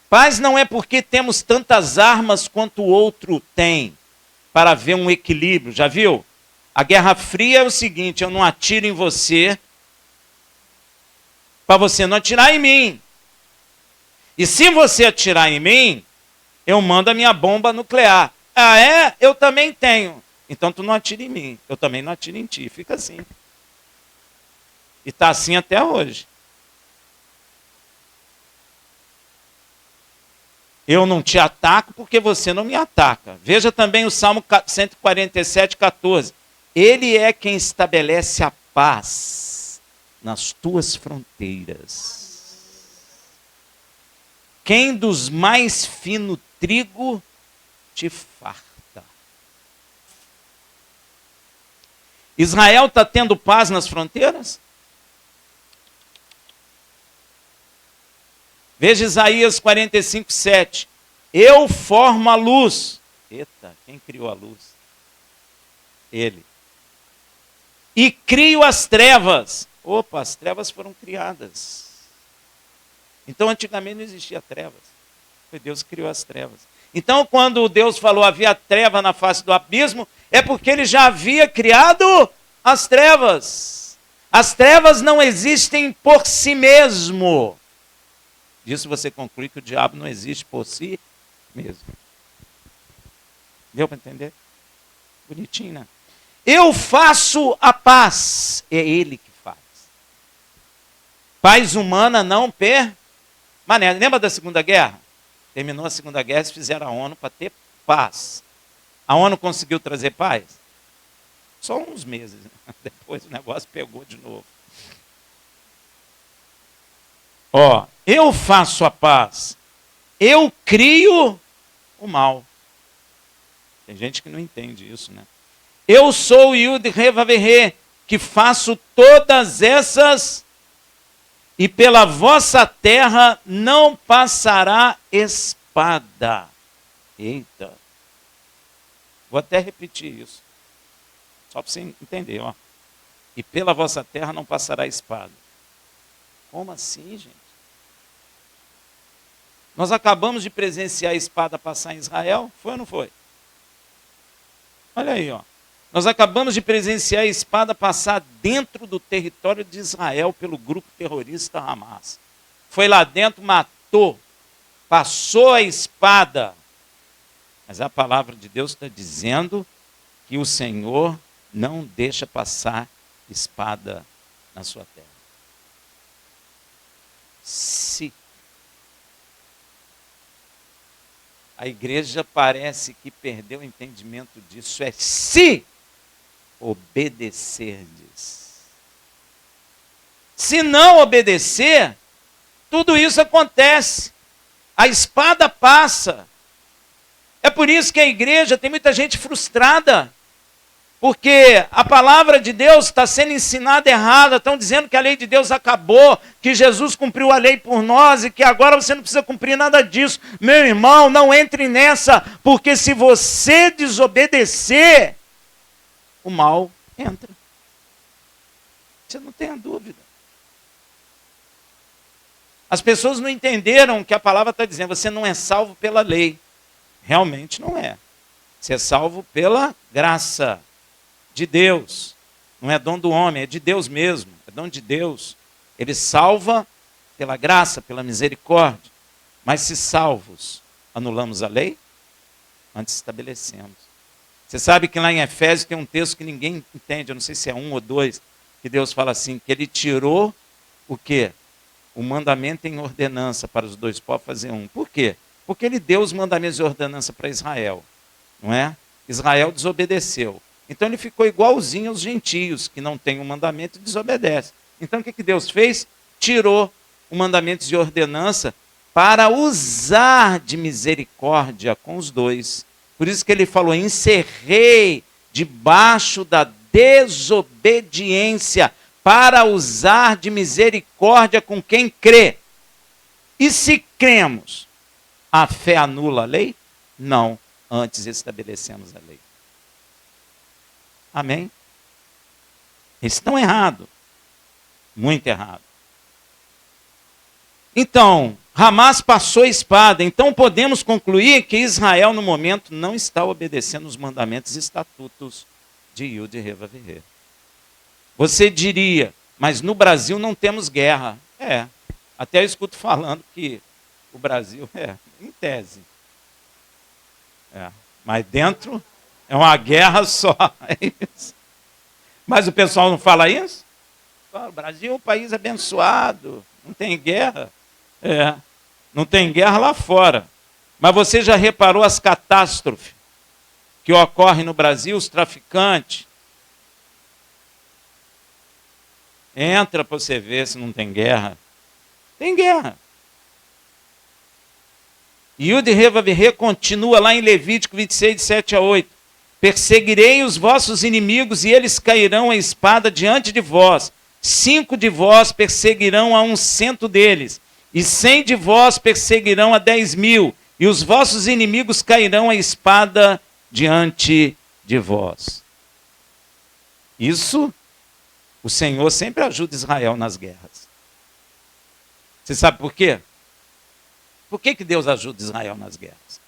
Paz não é porque temos tantas armas quanto o outro tem, para haver um equilíbrio. Já viu? A Guerra Fria é o seguinte: eu não atiro em você, para você não atirar em mim. E se você atirar em mim, eu mando a minha bomba nuclear. Ah, é? Eu também tenho. Então tu não atira em mim, eu também não atiro em ti. Fica assim. E está assim até hoje. Eu não te ataco porque você não me ataca. Veja também o Salmo 147, 14. Ele é quem estabelece a paz nas tuas fronteiras. Quem dos mais fino trigo te farta. Israel está tendo paz nas fronteiras? Veja Isaías 45, 7. Eu formo a luz. Eita, quem criou a luz? Ele. E crio as trevas. Opa, as trevas foram criadas. Então, antigamente não existia trevas. Foi Deus que criou as trevas. Então, quando Deus falou havia treva na face do abismo, é porque ele já havia criado as trevas. As trevas não existem por si mesmo. Disso você conclui que o diabo não existe por si mesmo. Deu para entender? Bonitinho, né? Eu faço a paz. É ele que faz. Paz humana não permanece. Lembra da Segunda Guerra? Terminou a Segunda Guerra e fizeram a ONU para ter paz. A ONU conseguiu trazer paz? Só uns meses. Né? Depois o negócio pegou de novo. Ó, eu faço a paz. Eu crio o mal. Tem gente que não entende isso, né? Eu sou o Yud-Heh-Vav-Heh, que faço todas essas, e pela vossa terra não passará espada. Eita. Vou até repetir isso. Só para você entender, ó. E pela vossa terra não passará espada. Como assim, gente? Nós acabamos de presenciar a espada passar em Israel. Foi ou não foi? Olha aí, ó. Nós acabamos de presenciar a espada passar dentro do território de Israel pelo grupo terrorista Hamas. Foi lá dentro, matou, passou a espada. Mas a palavra de Deus está dizendo que o Senhor não deixa passar espada na sua terra. Se a igreja parece que perdeu o entendimento disso, é se obedecerdes. Se não obedecer, tudo isso acontece. A espada passa. É por isso que a igreja tem muita gente frustrada. Porque a palavra de Deus está sendo ensinada errada. Estão dizendo que a lei de Deus acabou, que Jesus cumpriu a lei por nós e que agora você não precisa cumprir nada disso. Meu irmão, não entre nessa, porque se você desobedecer, o mal entra. Você não tenha dúvida. As pessoas não entenderam o que a palavra está dizendo. Você não é salvo pela lei. Realmente não é. Você é salvo pela graça de Deus. Não é dom do homem, é de Deus mesmo. É dom de Deus. Ele salva pela graça, pela misericórdia. Mas se salvos, anulamos a lei? Antes estabelecemos. Você sabe que lá em Efésios tem um texto que ninguém entende, eu não sei se é 1 ou 2, que Deus fala assim, que ele tirou o quê? O mandamento em ordenança para os dois povos fazer um. Por quê? Porque ele deu os mandamentos de ordenança para Israel, não é? Israel desobedeceu. Então ele ficou igualzinho aos gentios, que não têm o mandamento e desobedecem. Então o que Deus fez? Tirou o mandamento de ordenança para usar de misericórdia com os dois. Por isso que ele falou, encerrei debaixo da desobediência para usar de misericórdia com quem crê. E se cremos, a fé anula a lei? Não. antes estabelecemos a lei. Amém? Eles estão errados. Muito errado. Então, Hamas passou a espada. Então podemos concluir que Israel, no momento, não está obedecendo os mandamentos e estatutos de Yud He Vav He. Você diria, mas no Brasil não temos guerra. Até eu escuto falando que o Brasil, em tese. Mas dentro é uma guerra só. É isso. Mas o pessoal não fala isso? O Brasil é um país abençoado, não tem guerra. Não tem guerra lá fora. Mas você já reparou as catástrofes que ocorrem no Brasil, os traficantes? Entra para você ver se não tem guerra. Tem guerra. E Yud He Vav He continua lá em Levítico 26, de 7 a 8. Perseguirei os vossos inimigos e eles cairão a espada diante de vós. 5 de vós perseguirão a 100 deles. E 100 de vós perseguirão a 10.000. E os vossos inimigos cairão a espada diante de vós. Isso, o Senhor sempre ajuda Israel nas guerras. Você sabe por quê? Por que Deus ajuda Israel nas guerras?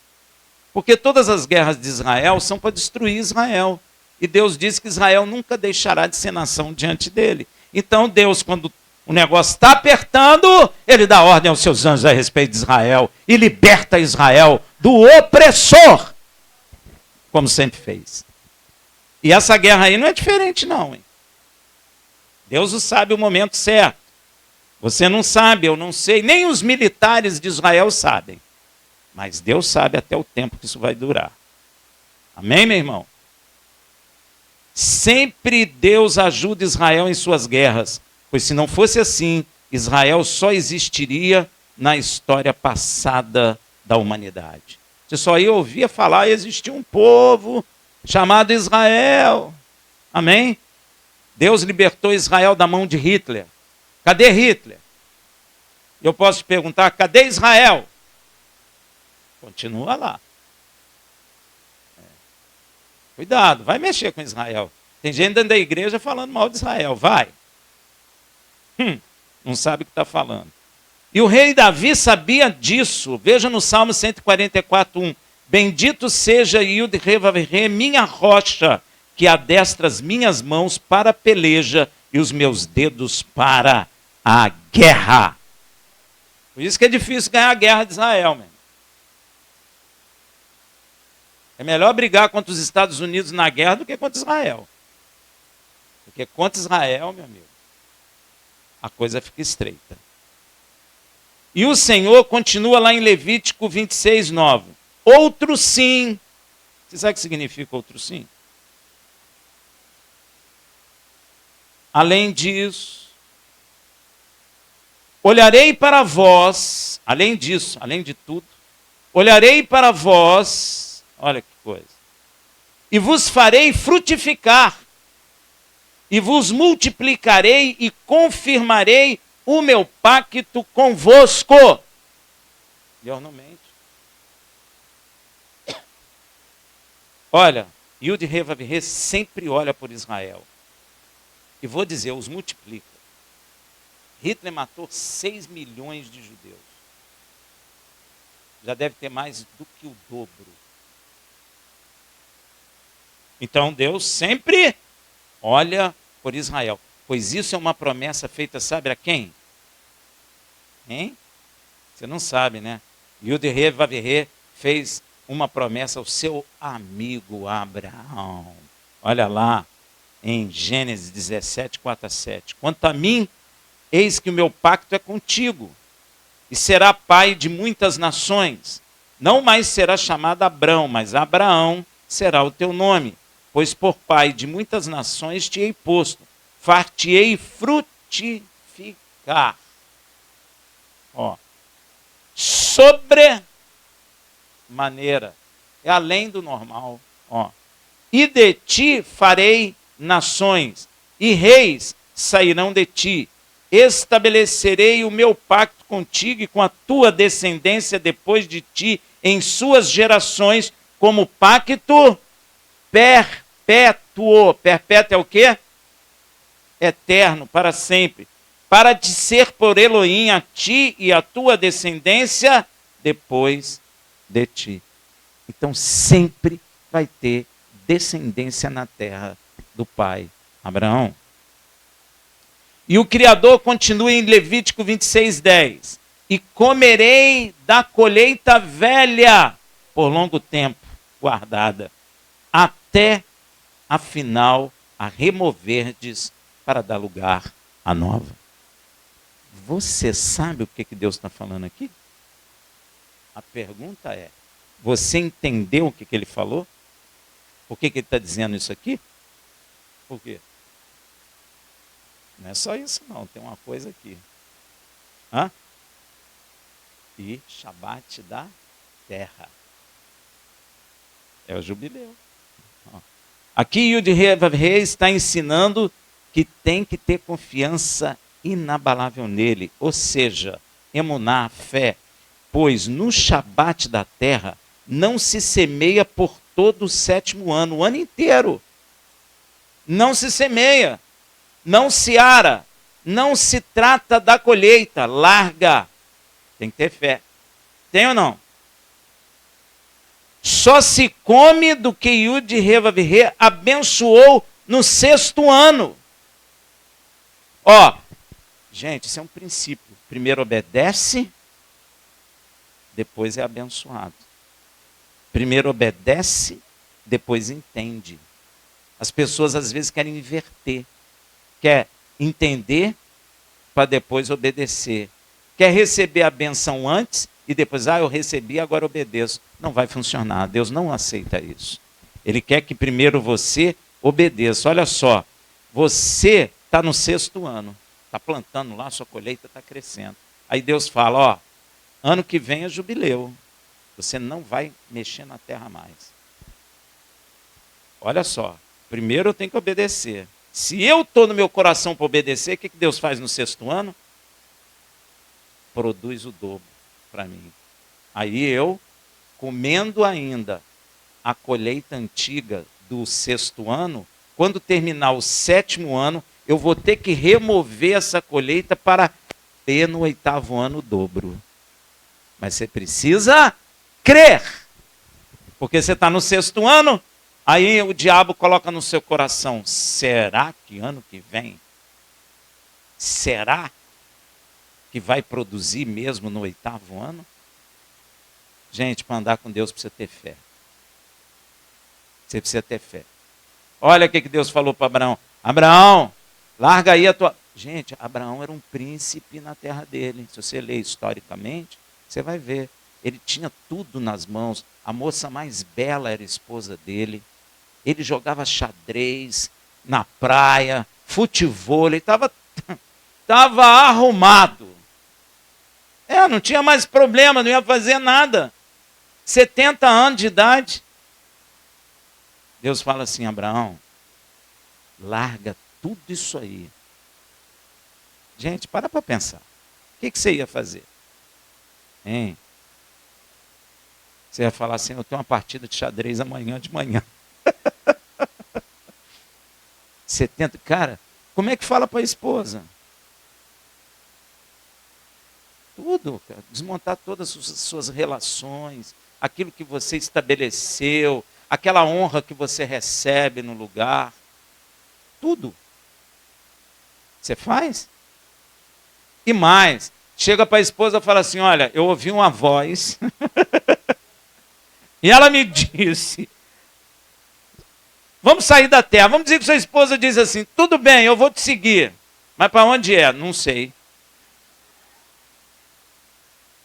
Porque todas as guerras de Israel são para destruir Israel. E Deus disse que Israel nunca deixará de ser nação diante dele. Então Deus, quando o negócio está apertando, ele dá ordem aos seus anjos a respeito de Israel e liberta Israel do opressor, como sempre fez. E essa guerra aí não é diferente não, hein? Deus sabe o momento certo. Você não sabe, eu não sei, nem os militares de Israel sabem. Mas Deus sabe até o tempo que isso vai durar. Amém, meu irmão? Sempre Deus ajuda Israel em suas guerras, pois se não fosse assim, Israel só existiria na história passada da humanidade. Você só ia ouvir falar que existia um povo chamado Israel. Amém? Deus libertou Israel da mão de Hitler. Cadê Hitler? Eu posso te perguntar, cadê Israel? Continua lá. Cuidado, vai mexer com Israel. Tem gente dentro da igreja falando mal de Israel, vai. Não sabe o que está falando. E o rei Davi sabia disso. Veja no Salmo 144, 1. Bendito seja Yud He Vav He, minha rocha, que adestra as minhas mãos para a peleja e os meus dedos para a guerra. Por isso que é difícil ganhar a guerra de Israel, meu. É melhor brigar contra os Estados Unidos na guerra do que contra Israel. Porque contra Israel, meu amigo, a coisa fica estreita. E o Senhor continua lá em Levítico 26, 9. Outro sim. Você sabe o que significa outro sim? Além disso, olharei para vós, além disso, além de tudo, olharei para vós, olha que coisa, e vos farei frutificar, e vos multiplicarei e confirmarei o meu pacto convosco. Deus não mente. Olha, Yud He Vav He sempre olha por Israel. E vou dizer, os multiplica. Hitler matou 6 milhões de judeus. Já deve ter mais do que o dobro. Então Deus sempre olha por Israel. Pois isso é uma promessa feita, sabe a quem? Hein? Você não sabe, né? Yud He Vav He fez uma promessa ao seu amigo Abraão. Olha lá, em Gênesis 17, 4 a 7. Quanto a mim, eis que o meu pacto é contigo, e será pai de muitas nações. Não mais será chamado Abrão, mas Abraão será o teu nome. Pois por pai de muitas nações te hei posto, far-te-ei frutificar. Sobre maneira, é além do normal. E de ti farei nações, e reis sairão de ti. Estabelecerei o meu pacto contigo e com a tua descendência depois de ti, em suas gerações, como pacto perpétuo. Perpétuo é o quê? Eterno, para sempre. Para te ser por Elohim a ti e a tua descendência depois de ti. Então sempre vai ter descendência na terra do pai Abraão. E o Criador continua em Levítico 26:10. E comerei da colheita velha por longo tempo guardada, até afinal a removerdes para dar lugar à nova. Você sabe o que Deus está falando aqui? A pergunta é, você entendeu o que ele falou? Por que ele está dizendo isso aqui? Por quê? Não é só isso não, tem uma coisa aqui. E Shabat da terra. É o jubileu. Aqui Yud Rei está ensinando que tem que ter confiança inabalável nele. Ou seja, emuná, fé. Pois no Shabat da terra não se semeia por todo o 7º ano, o ano inteiro. Não se semeia, não se ara, não se trata da colheita, larga. Tem que ter fé. Tem ou não? Só se come do que Yud Rei abençoou no 6º ano. Gente, isso é um princípio. Primeiro obedece, depois é abençoado. Primeiro obedece, depois entende. As pessoas às vezes querem inverter. Quer entender para depois obedecer. Quer receber a benção antes e depois, eu recebi, agora obedeço. Não vai funcionar, Deus não aceita isso. Ele quer que primeiro você obedeça. Olha só, você está no 6º ano, está plantando lá, sua colheita está crescendo. Aí Deus fala, ano que vem é jubileu. Você não vai mexer na terra mais. Olha só, primeiro eu tenho que obedecer. Se eu estou no meu coração para obedecer, o que Deus faz no 6º ano? Produz o dobro para mim. Aí eu, comendo ainda a colheita antiga do 6º ano, quando terminar o 7º ano, eu vou ter que remover essa colheita para ter no 8º ano o dobro. Mas você precisa crer. Porque você está no 6º ano, aí o diabo coloca no seu coração, será que ano que vem? Será que vai produzir mesmo no 8º ano? Gente, para andar com Deus precisa ter fé. Você precisa ter fé. Olha o que Deus falou para Abraão. Abraão, larga aí a tua... Gente, Abraão era um príncipe na terra dele. Se você ler historicamente, você vai ver. Ele tinha tudo nas mãos. A moça mais bela era a esposa dele. Ele jogava xadrez na praia, futevôlei, estava arrumado. Não tinha mais problema, não ia fazer nada. 70 anos de idade. Deus fala assim, Abraão, larga tudo isso aí. Gente, para pensar. O que você ia fazer? Hein? Você ia falar assim, eu tenho uma partida de xadrez amanhã de manhã. 70, cara, como é que fala para a esposa? Tudo, cara. Desmontar todas as suas relações, aquilo que você estabeleceu, aquela honra que você recebe no lugar. Tudo. Você faz? E mais, chega para a esposa e fala assim, olha, eu ouvi uma voz e ela me disse, vamos sair da terra. Vamos dizer que sua esposa diz assim, tudo bem, eu vou te seguir. Mas para onde é? Não sei.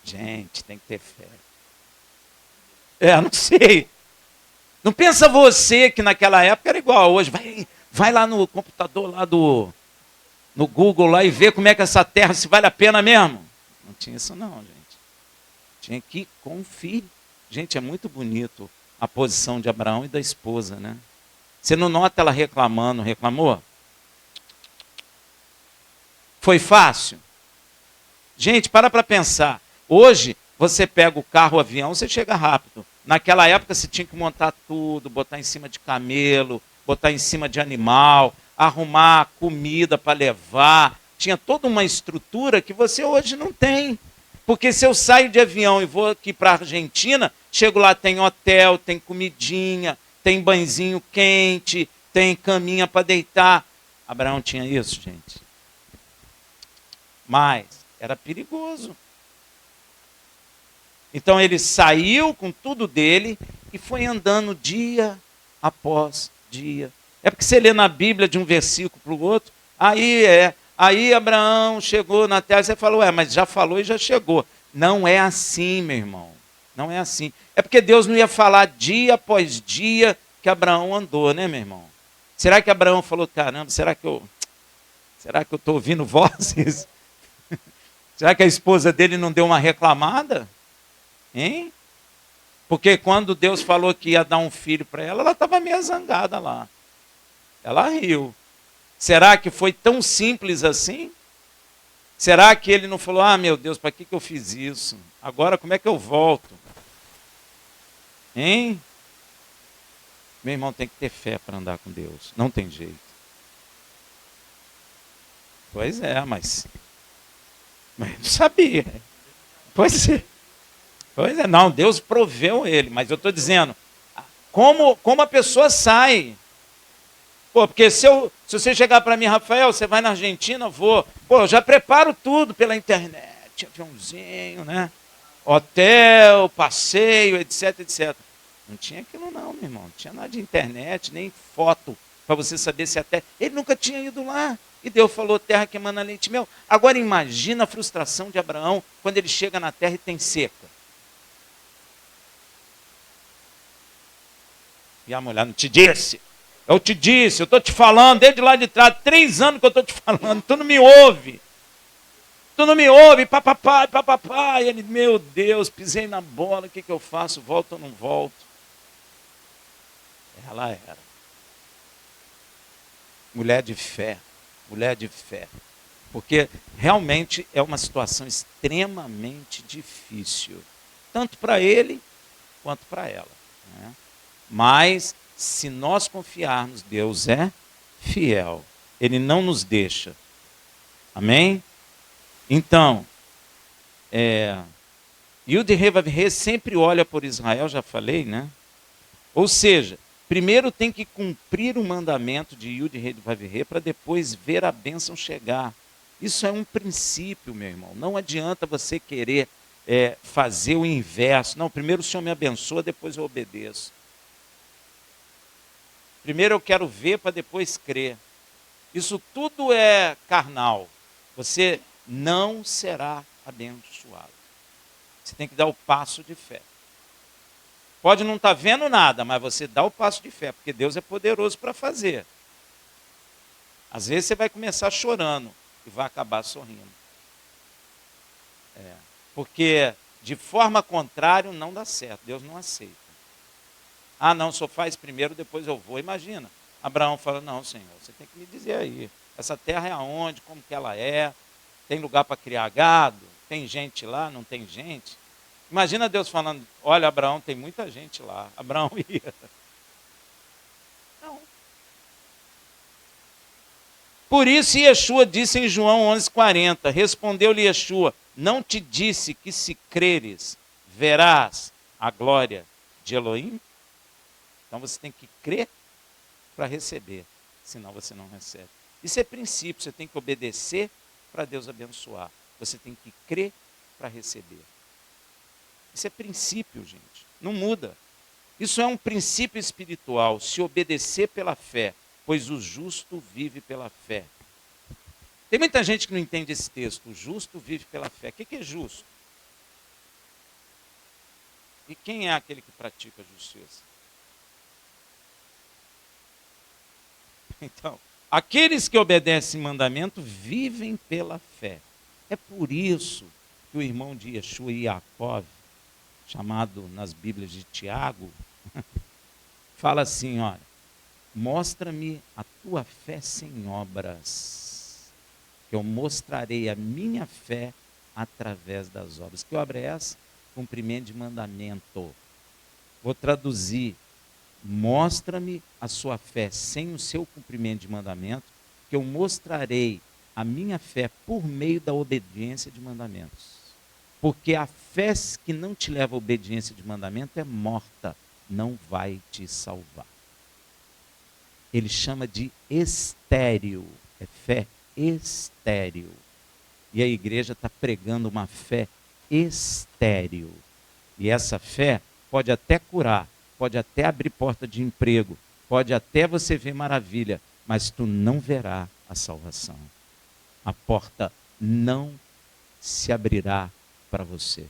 Gente, tem que ter fé. Não sei. Não pensa você que naquela época era igual a hoje. Vai lá no computador, lá no Google, lá e vê como é que essa terra, se vale a pena mesmo. Não tinha isso não, gente. Tinha que confiar. Gente, é muito bonito a posição de Abraão e da esposa, né? Você não nota ela reclamando, reclamou? Foi fácil? Gente, para pensar. Hoje, você pega o carro, o avião, você chega rápido. Naquela época você tinha que montar tudo, botar em cima de camelo, botar em cima de animal, arrumar comida para levar. Tinha toda uma estrutura que você hoje não tem. Porque se eu saio de avião e vou aqui para a Argentina, chego lá, tem hotel, tem comidinha, tem banhozinho quente, tem caminha para deitar. Abraão tinha isso, gente. Mas era perigoso. Então ele saiu com tudo dele e foi andando dia após dia. É porque você lê na Bíblia de um versículo para o outro, aí Abraão chegou na terra, você falou, mas já falou e já chegou. Não é assim, meu irmão. Não é assim. É porque Deus não ia falar dia após dia que Abraão andou, né, meu irmão? Será que Abraão falou, caramba, será que eu estou ouvindo vozes? Será que a esposa dele não deu uma reclamada? Hein? Porque quando Deus falou que ia dar um filho para ela, ela estava meio zangada lá. Ela riu. Será que foi tão simples assim? Será que ele não falou, meu Deus, para que eu fiz isso? Agora como é que eu volto? Hein? Meu irmão, tem que ter fé para andar com Deus. Não tem jeito. Pois é, mas não sabia. Pois é, não, Deus proveu ele, mas eu estou dizendo, como a pessoa sai? Pô, porque se você chegar para mim, Rafael, você vai na Argentina, vou. Pô, eu já preparo tudo pela internet, aviãozinho, né? Hotel, passeio, etc, etc. Não tinha aquilo não, meu irmão. Não tinha nada de internet, nem foto, para você saber se até... Ele nunca tinha ido lá. E Deus falou, terra que emana leite e mel. Agora imagina a frustração de Abraão quando ele chega na terra e tem seca. E a mulher, não te disse? Eu te disse, eu estou te falando desde lá de trás, 3 anos que eu estou te falando, tu não me ouve. Tu não me ouve, papapá, papapá. E ele, meu Deus, pisei na bola, o que eu faço? Volto ou não volto? Ela era. Mulher de fé, mulher de fé. Porque realmente é uma situação extremamente difícil. Tanto para ele, quanto para ela. Né? Mas, se nós confiarmos, Deus é fiel. Ele não nos deixa. Amém? Então, Yud-Heh-Vav-Heh sempre olha por Israel, já falei, né? Ou seja, primeiro tem que cumprir o mandamento de Yud-Heh-Vav-Heh para depois ver a bênção chegar. Isso é um princípio, meu irmão. Não adianta você querer fazer o inverso. Não, primeiro o Senhor me abençoa, depois eu obedeço. Primeiro eu quero ver para depois crer. Isso tudo é carnal. Você não será abençoado. Você tem que dar o passo de fé. Pode não estar vendo nada, mas você dá o passo de fé, porque Deus é poderoso para fazer. Às vezes você vai começar chorando e vai acabar sorrindo. Porque de forma contrária não dá certo, Deus não aceita. Não, só faz primeiro, depois eu vou. Imagina, Abraão fala, não, Senhor, você tem que me dizer aí, essa terra é aonde, como que ela é, tem lugar para criar gado, tem gente lá, não tem gente. Imagina Deus falando, olha, Abraão, tem muita gente lá. Abraão ia. Não. Por isso Yeshua disse em João 11:40, respondeu-lhe Yeshua, não te disse que se creres, verás a glória de Elohim? Então você tem que crer para receber, senão você não recebe. Isso é princípio, você tem que obedecer para Deus abençoar. Você tem que crer para receber. Isso é princípio, gente, não muda. Isso é um princípio espiritual, se obedecer pela fé, pois o justo vive pela fé. Tem muita gente que não entende esse texto, o justo vive pela fé. O que é justo? E quem é aquele que pratica a justiça? Então, aqueles que obedecem mandamento vivem pela fé. É por isso que o irmão de Yeshua e Yaakov, chamado nas Bíblias de Tiago, fala assim, olha, mostra-me a tua fé sem obras, que eu mostrarei a minha fé através das obras. Que obra é essa? Cumprimento de mandamento. Vou traduzir. Mostra-me a sua fé sem o seu cumprimento de mandamento, que eu mostrarei a minha fé por meio da obediência de mandamentos. Porque a fé que não te leva à obediência de mandamento é morta, não vai te salvar. Ele chama de estéril, é fé estéril. E a igreja está pregando uma fé estéril. E essa fé pode até curar, pode até abrir porta de emprego, pode até você ver maravilha, mas tu não verá a salvação. A porta não se abrirá para você.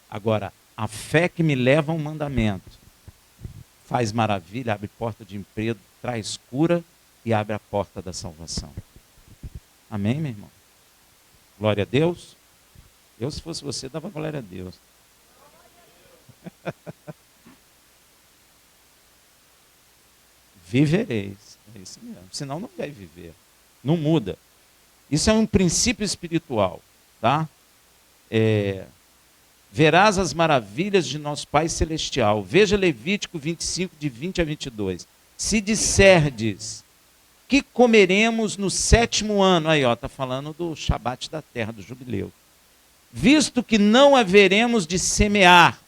Agora, a fé que me leva a um mandamento faz maravilha, abre porta de emprego, traz cura e abre a porta da salvação. Amém, meu irmão? Glória a Deus. Eu, se fosse você, dava glória a Deus. Vivereis. É isso mesmo. Senão não vai viver. Não muda. Isso é um princípio espiritual. Tá? Verás as maravilhas de nosso Pai Celestial. Veja Levítico 25, de 20 a 22. Se disserdes que comeremos no 7º ano, aí está falando do Shabat da terra, do jubileu. Visto que não haveremos de semear,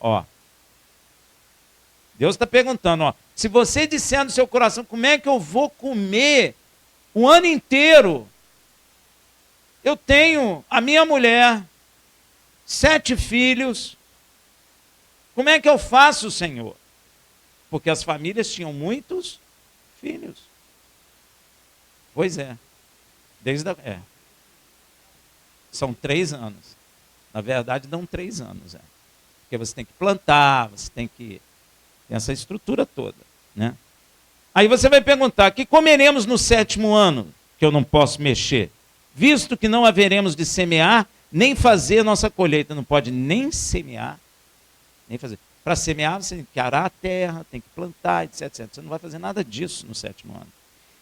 Deus está perguntando, se você disser no seu coração, como é que eu vou comer o ano inteiro? Eu tenho a minha mulher, 7 filhos, como é que eu faço, Senhor? Porque as famílias tinham muitos filhos. Pois é. São 3 anos. Na verdade, dão 3 anos. Porque você tem que plantar, você tem que... Tem essa estrutura toda. Né? Aí você vai perguntar, que comeremos no 7º ano, que eu não posso mexer? Visto que não haveremos de semear, nem fazer nossa colheita. Não pode nem semear, nem fazer. Para semear, você tem que arar a terra, tem que plantar, etc, etc. Você não vai fazer nada disso no 7º ano.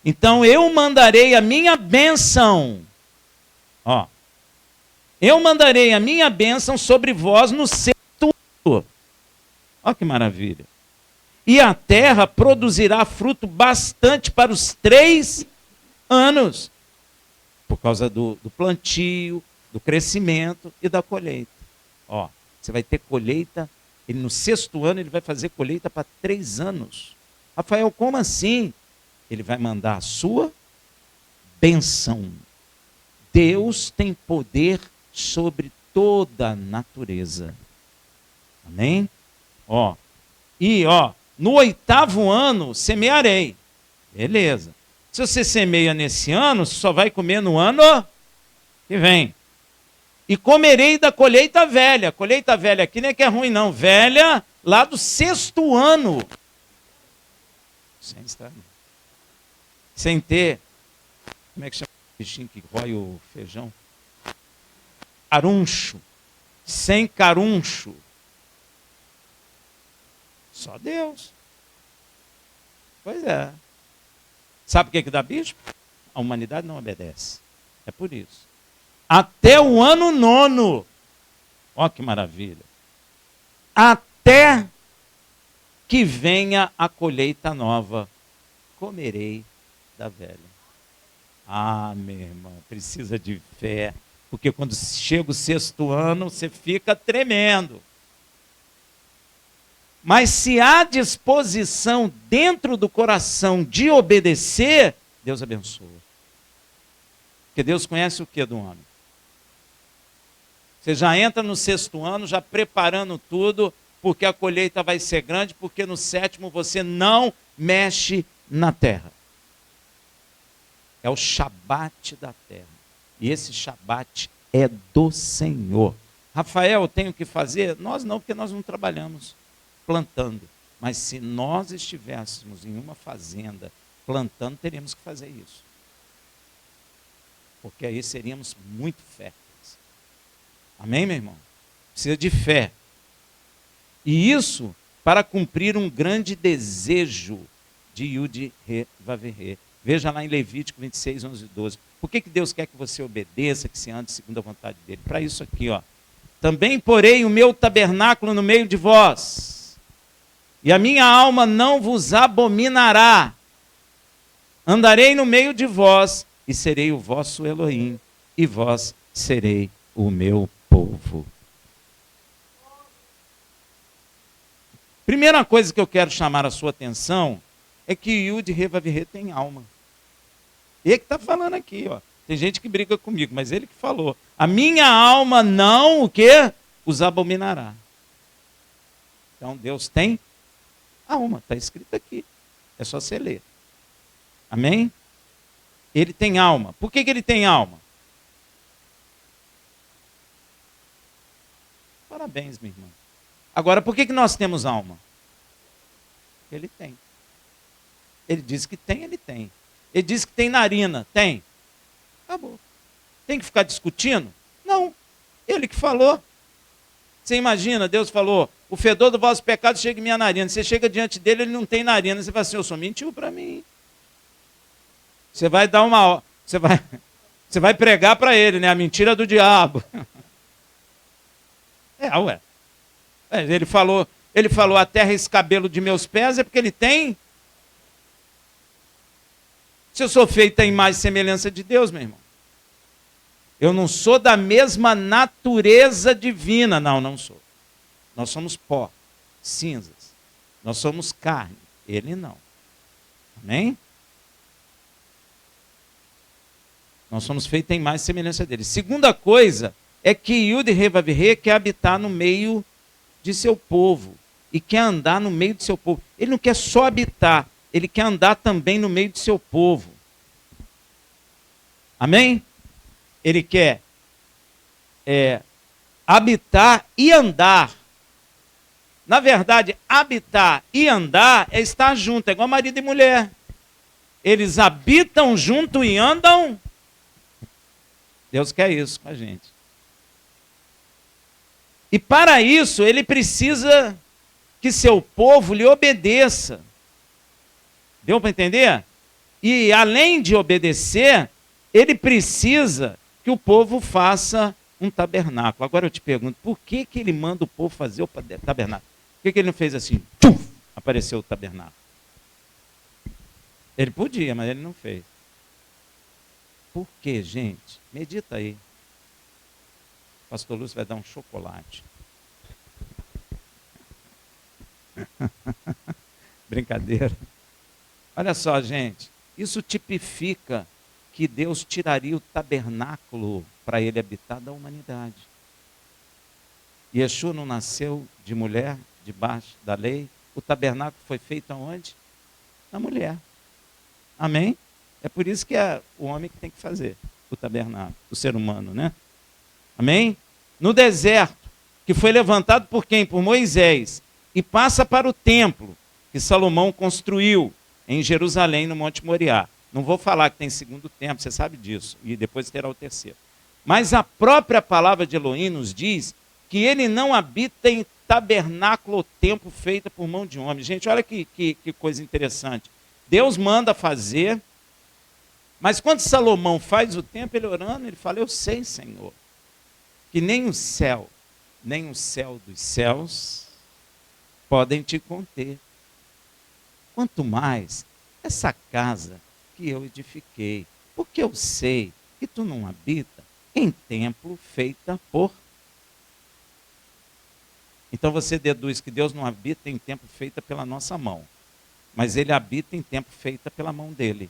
Então eu mandarei a minha bênção. Eu mandarei a minha bênção sobre vós no 6º ano. Olha que maravilha. E a terra produzirá fruto bastante para os 3 anos. Por causa do plantio, do crescimento e da colheita. Você vai ter colheita, ele no 6º ano ele vai fazer colheita para 3 anos. Rafael, como assim? Ele vai mandar a sua bênção. Deus tem poder sobre toda a natureza. Amém? No 8º ano semearei. Beleza. Se você semeia nesse ano, você só vai comer no ano que vem. E comerei da colheita velha. Colheita velha aqui não é que é ruim, não. Velha lá do 6º ano. Sem ter, como é que chama o bichinho que rói o feijão? Caruncho. Sem caruncho. Só Deus. Pois é. Sabe o que dá bispo? A humanidade não obedece. É por isso. Até o ano 9. Olha que maravilha. Até que venha a colheita nova, comerei da velha. Meu irmão, precisa de fé. Porque quando chega o 6º ano, você fica tremendo. Mas se há disposição dentro do coração de obedecer, Deus abençoa. Porque Deus conhece o que do homem? Você já entra no 6º ano, já preparando tudo, porque a colheita vai ser grande, porque no 7º você não mexe na terra. É o Shabat da terra. E esse Shabat é do Senhor. Rafael, eu tenho que fazer? Nós não, porque nós não trabalhamos plantando. Mas se nós estivéssemos em uma fazenda plantando, teríamos que fazer isso. Porque aí seríamos muito férteis. Amém, meu irmão? Precisa de fé. E isso para cumprir um grande desejo de Yud-He-Vav-He. Veja lá em Levítico 26, 11 e 12. Por que Deus quer que você obedeça, que se ande segundo a vontade dele? Para isso aqui, também porei o meu tabernáculo no meio de vós, e a minha alma não vos abominará. Andarei no meio de vós, e serei o vosso Elohim, e vós serei o meu povo. Primeira coisa que eu quero chamar a sua atenção é que Yud-Heh-Vav-Heh tem alma. Ele que está falando aqui, ó. Tem gente que briga comigo, mas ele que falou. A minha alma não, o quê? Os abominará. Então Deus tem alma, está escrito aqui. É só você ler. Amém? Ele tem alma. Por que ele tem alma? Parabéns, minha irmã. Agora, por que nós temos alma? Ele tem. Ele diz que tem, ele tem. Ele diz que tem narina. Tem. Acabou. Tem que ficar discutindo? Não. Ele que falou. Você imagina, Deus falou, o fedor do vosso pecado chega em minha narina. Você chega diante dele, ele não tem narina. Você fala assim, o senhor mentiu para mim. Você vai dar uma... Você vai pregar para ele, né? A mentira do diabo. Ué. Ele falou, a terra é esse cabelo de meus pés, é porque ele tem. Se eu sou feito à imagem e semelhança de Deus, meu irmão. Eu não sou da mesma natureza divina. Não sou. Nós somos pó, cinzas. Nós somos carne. Ele não. Amém? Nós somos feitos à imagem e semelhança dele. Segunda coisa é que Yud-Heh-Vav-Heh quer habitar no meio de seu povo. E quer andar no meio de seu povo. Ele não quer só habitar. Ele quer andar também no meio de seu povo. Amém? Ele quer habitar e andar. Na verdade, habitar e andar é estar junto. É igual marido e mulher. Eles habitam junto e andam. Deus quer isso com a gente. E para isso, ele precisa que seu povo lhe obedeça. Deu para entender? E além de obedecer, ele precisa que o povo faça um tabernáculo. Agora eu te pergunto, por que ele manda o povo fazer o tabernáculo? Por que ele não fez assim? Tchum, apareceu o tabernáculo. Ele podia, mas ele não fez. Por quê, gente? Medita aí. O pastor Lúcio vai dar um chocolate. Brincadeira. Olha só, gente. Isso tipifica que Deus tiraria o tabernáculo para ele habitar da humanidade. Yeshua não nasceu de mulher, debaixo da lei. O tabernáculo foi feito aonde? Na mulher. Amém? É por isso que é o homem que tem que fazer o tabernáculo, o ser humano, né? Amém? No deserto, que foi levantado por quem? Por Moisés. E passa para o templo que Salomão construiu em Jerusalém, no Monte Moriá. Não vou falar que tem segundo templo, você sabe disso. E depois terá o terceiro. Mas a própria palavra de Elohim nos diz que ele não habita em tabernáculo ou templo feito por mão de homem. Gente, olha que coisa interessante. Deus manda fazer, mas quando Salomão faz o templo, ele orando, ele fala, eu sei, Senhor, que nem o céu dos céus podem te conter. Quanto mais essa casa que eu edifiquei, porque eu sei que tu não habita em templo feita por... Então você deduz que Deus não habita em templo feita pela nossa mão, mas ele habita em templo feita pela mão dele.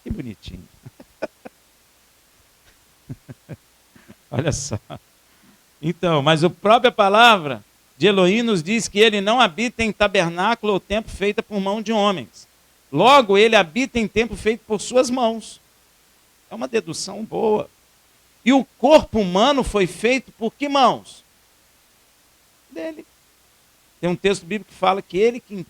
Que bonitinho. Olha só. Então, mas a própria palavra de Elohim nos diz que ele não habita em tabernáculo ou templo feito por mão de homens. Logo, ele habita em templo feito por suas mãos. É uma dedução boa. E o corpo humano foi feito por que mãos? Dele. Tem um texto bíblico que fala que ele que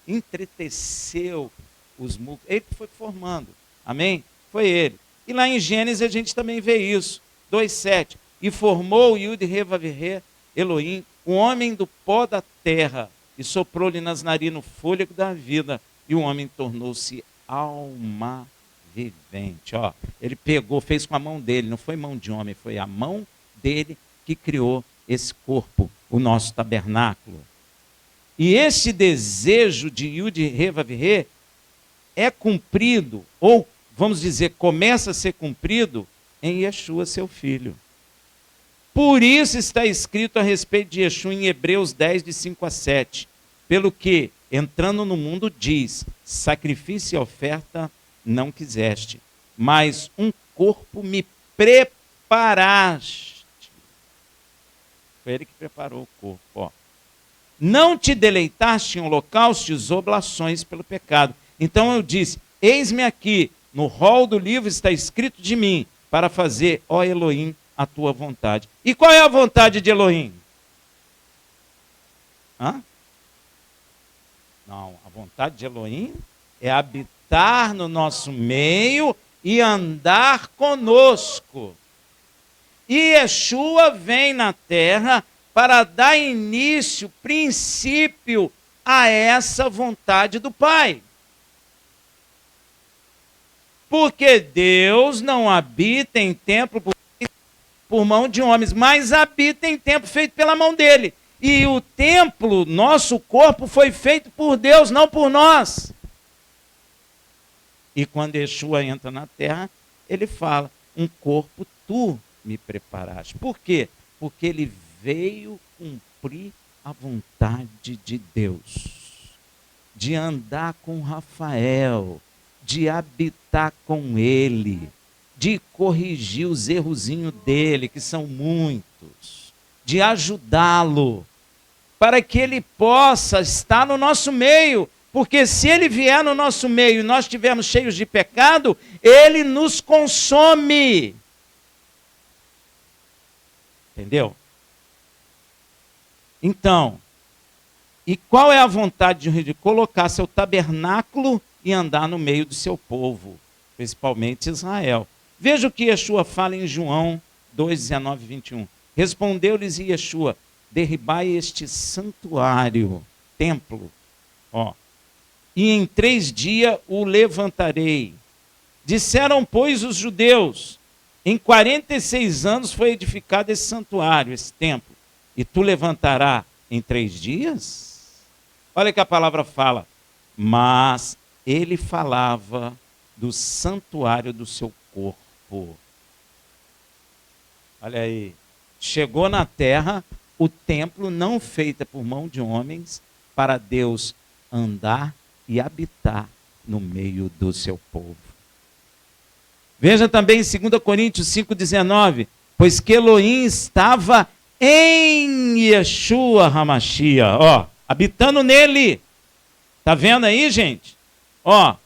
entreteceu os músculos. Ele que foi formando. Amém? Foi ele. E lá em Gênesis a gente também vê isso. 2:7. E formou Yud-Heh-Vav-Heh, Elohim, o homem do pó da terra, e soprou-lhe nas narinas o fôlego da vida, e o homem tornou-se alma vivente. Ó, ele pegou, fez com a mão dele, não foi mão de homem, foi a mão dele que criou esse corpo, o nosso tabernáculo. E esse desejo de Yud-Heh-Vav-Heh é cumprido, ou vamos dizer, começa a ser cumprido em Yeshua, seu filho. Por isso está escrito a respeito de Yeshua em Hebreus 10, de 5 a 7. Pelo que, entrando no mundo, diz: sacrifício e oferta não quiseste, mas um corpo me preparaste. Foi ele que preparou o corpo. Ó. Não te deleitaste em holocaustos e oblações pelo pecado. Então eu disse: eis-me aqui, no rol do livro está escrito de mim, para fazer, ó Elohim, a tua vontade. E qual é a vontade de Elohim? Hã? Não, a vontade de Elohim é habitar no nosso meio e andar conosco. E Yeshua vem na terra para dar início, princípio a essa vontade do Pai. Porque Deus não habita em templo por mão de homens, mas habita em templo feito pela mão dele. E o templo, nosso corpo, foi feito por Deus, não por nós. E quando Yeshua entra na terra, ele fala: um corpo tu me preparaste. Por quê? Porque ele veio cumprir a vontade de Deus, de andar com Rafael, de habitar com ele, de corrigir os errozinhos dele, que são muitos, de ajudá-lo, para que ele possa estar no nosso meio, porque se ele vier no nosso meio e nós estivermos cheios de pecado, ele nos consome. Entendeu? Então, e qual é a vontade de colocar seu tabernáculo e andar no meio do seu povo, principalmente Israel? Veja o que Yeshua fala em João 2, 19 e 21. Respondeu-lhes Yeshua: derribai este santuário, templo, ó, e em 3 dias o levantarei. Disseram, pois, os judeus: em 46 anos foi edificado esse santuário, esse templo, e tu levantarás em 3 dias? Olha que a palavra fala: mas ele falava do santuário do seu corpo. Olha aí, chegou na terra o templo não feito por mão de homens, para Deus andar e habitar no meio do seu povo. Veja também em 2 Coríntios 5,19, pois que Elohim estava em Yeshua HaMashiach, ó, habitando nele. Tá vendo aí, gente? Ó,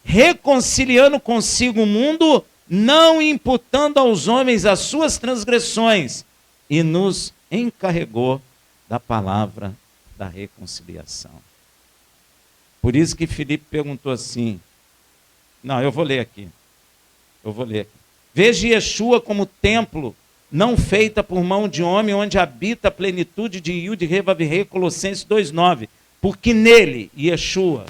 reconciliando consigo o mundo, não imputando aos homens as suas transgressões, e nos encarregou da palavra da reconciliação. Por isso que Filipe perguntou assim, não, eu vou ler aqui. Veja Yeshua como templo, não feita por mão de homem, onde habita a plenitude de Yud-Heh-Vav-Heh, Colossenses 2,9. Porque nele, Yeshua,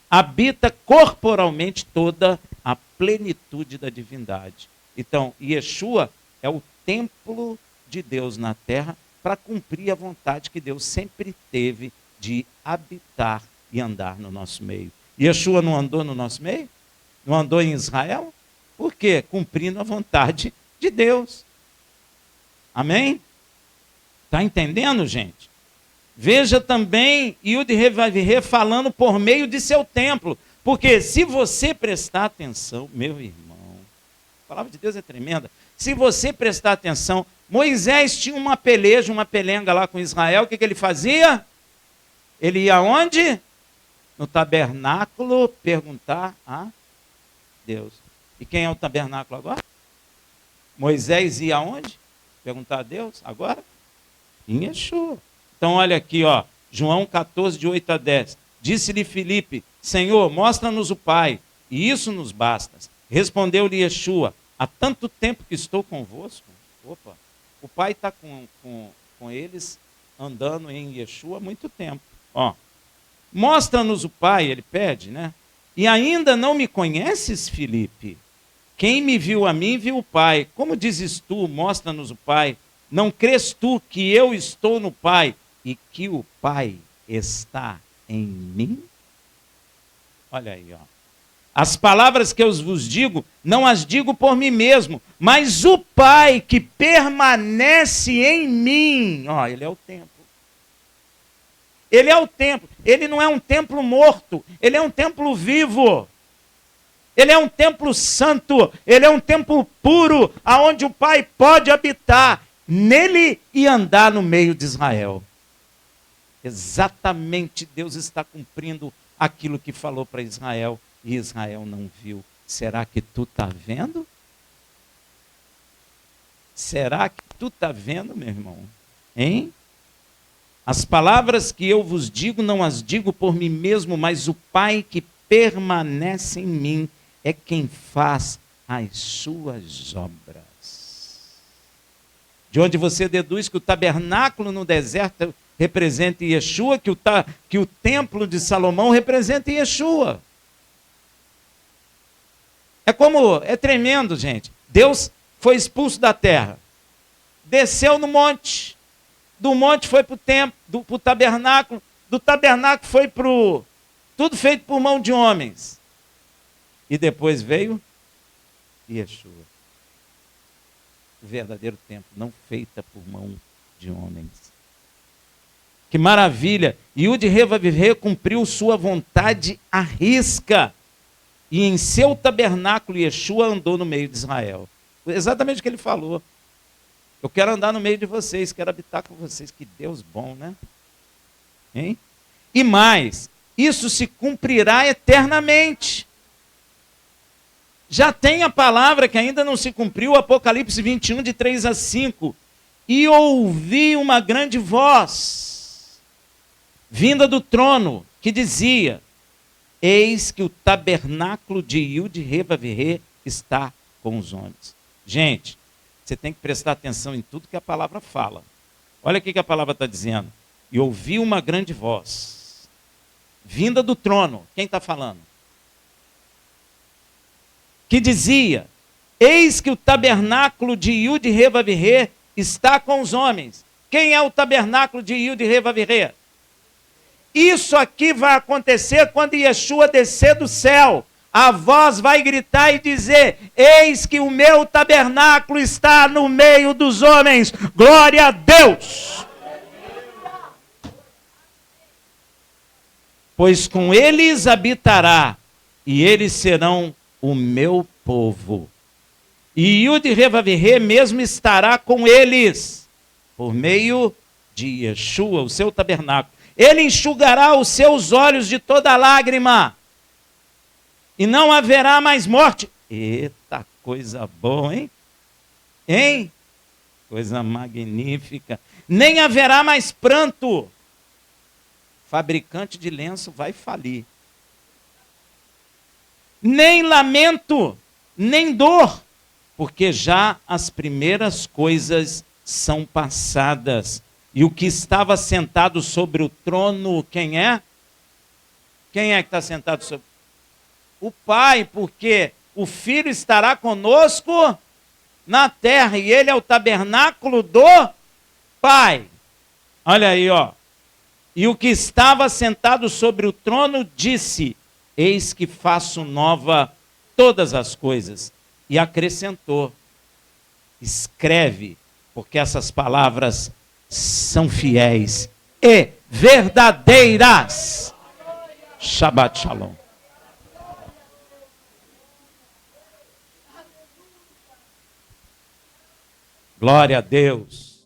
habita corporalmente toda a plenitude da divindade. Então, Yeshua é o templo de Deus na terra para cumprir a vontade que Deus sempre teve de habitar e andar no nosso meio. Yeshua não andou no nosso meio? Não andou em Israel? Por quê? Cumprindo a vontade de Deus. Amém? Está entendendo, gente? Veja também Yud-Heh-Vav-Heh falando por meio de seu templo. Porque se você prestar atenção, meu irmão, a palavra de Deus é tremenda. Se você prestar atenção, Moisés tinha uma peleja, uma pelenga lá com Israel. O que ele fazia? Ele ia aonde? No tabernáculo perguntar a Deus. E quem é o tabernáculo agora? Moisés ia aonde? Perguntar a Deus agora? Em Yeshua. Então olha aqui, ó, João 14, de 8 a 10. Disse-lhe Filipe: Senhor, mostra-nos o Pai, e isso nos basta. Respondeu-lhe Yeshua: há tanto tempo que estou convosco. Opa, o Pai está com eles andando em Yeshua há muito tempo. Ó, mostra-nos o Pai, ele pede, né? E ainda não me conheces, Filipe? Quem me viu a mim, viu o Pai. Como dizes tu, mostra-nos o Pai. Não crês tu que eu estou no Pai e que o Pai está em mim? Olha aí, ó. As palavras que eu vos digo, não as digo por mim mesmo, mas o Pai que permanece em mim. Ó, ele é o templo. Ele é o templo. Ele não é um templo morto, ele é um templo vivo. Ele é um templo santo, ele é um templo puro, aonde o Pai pode habitar nele e andar no meio de Israel. Exatamente, Deus está cumprindo aquilo que falou para Israel e Israel não viu. Será que tu está vendo? Será que tu está vendo, meu irmão? Hein? As palavras que eu vos digo, não as digo por mim mesmo, mas o Pai que permanece em mim é quem faz as suas obras. De onde você deduz que o tabernáculo no deserto representa Yeshua, que o templo de Salomão representa Yeshua. É tremendo, gente. Deus foi expulso da terra, desceu no monte, do monte foi para o templo, para o tabernáculo, do tabernáculo foi para o... Tudo feito por mão de homens. E depois veio Yeshua. O verdadeiro templo, não feita por mão de homens. Que maravilha! Yud Revaviver cumpriu sua vontade à risca. E em seu tabernáculo Yeshua andou no meio de Israel. Exatamente o que ele falou. Eu quero andar no meio de vocês, quero habitar com vocês. Que Deus bom, né? Hein? E mais, isso se cumprirá eternamente. Já tem a palavra que ainda não se cumpriu, Apocalipse 21, de 3 a 5. E ouvi uma grande voz, vinda do trono, que dizia: eis que o tabernáculo de Yud Revaviver está com os homens. Gente, você tem que prestar atenção em tudo que a palavra fala. Olha o que a palavra está dizendo. E ouvi uma grande voz, vinda do trono. Quem está falando? Que dizia: eis que o tabernáculo de Yud Revaviver está com os homens. Quem é o tabernáculo de Yud Revaviver? Isso aqui vai acontecer quando Yeshua descer do céu. A voz vai gritar e dizer: eis que o meu tabernáculo está no meio dos homens. Glória a Deus! Pois com eles habitará, e eles serão o meu povo. E Yud Revaviver mesmo estará com eles, por meio de Yeshua, o seu tabernáculo. Ele enxugará os seus olhos de toda lágrima, e não haverá mais morte. Eita, coisa boa, hein? Hein? Coisa magnífica. Nem haverá mais pranto. Fabricante de lenço vai falir. Nem lamento, nem dor, porque já as primeiras coisas são passadas. E o que estava sentado sobre o trono, quem é? Quem é que está sentado sobre? O Pai, porque o Filho estará conosco na terra, e ele é o tabernáculo do Pai. Olha aí, ó. E o que estava sentado sobre o trono disse: eis que faço nova todas as coisas. E acrescentou: escreve, porque essas palavras são fiéis e verdadeiras. Shabbat Shalom. Glória a Deus.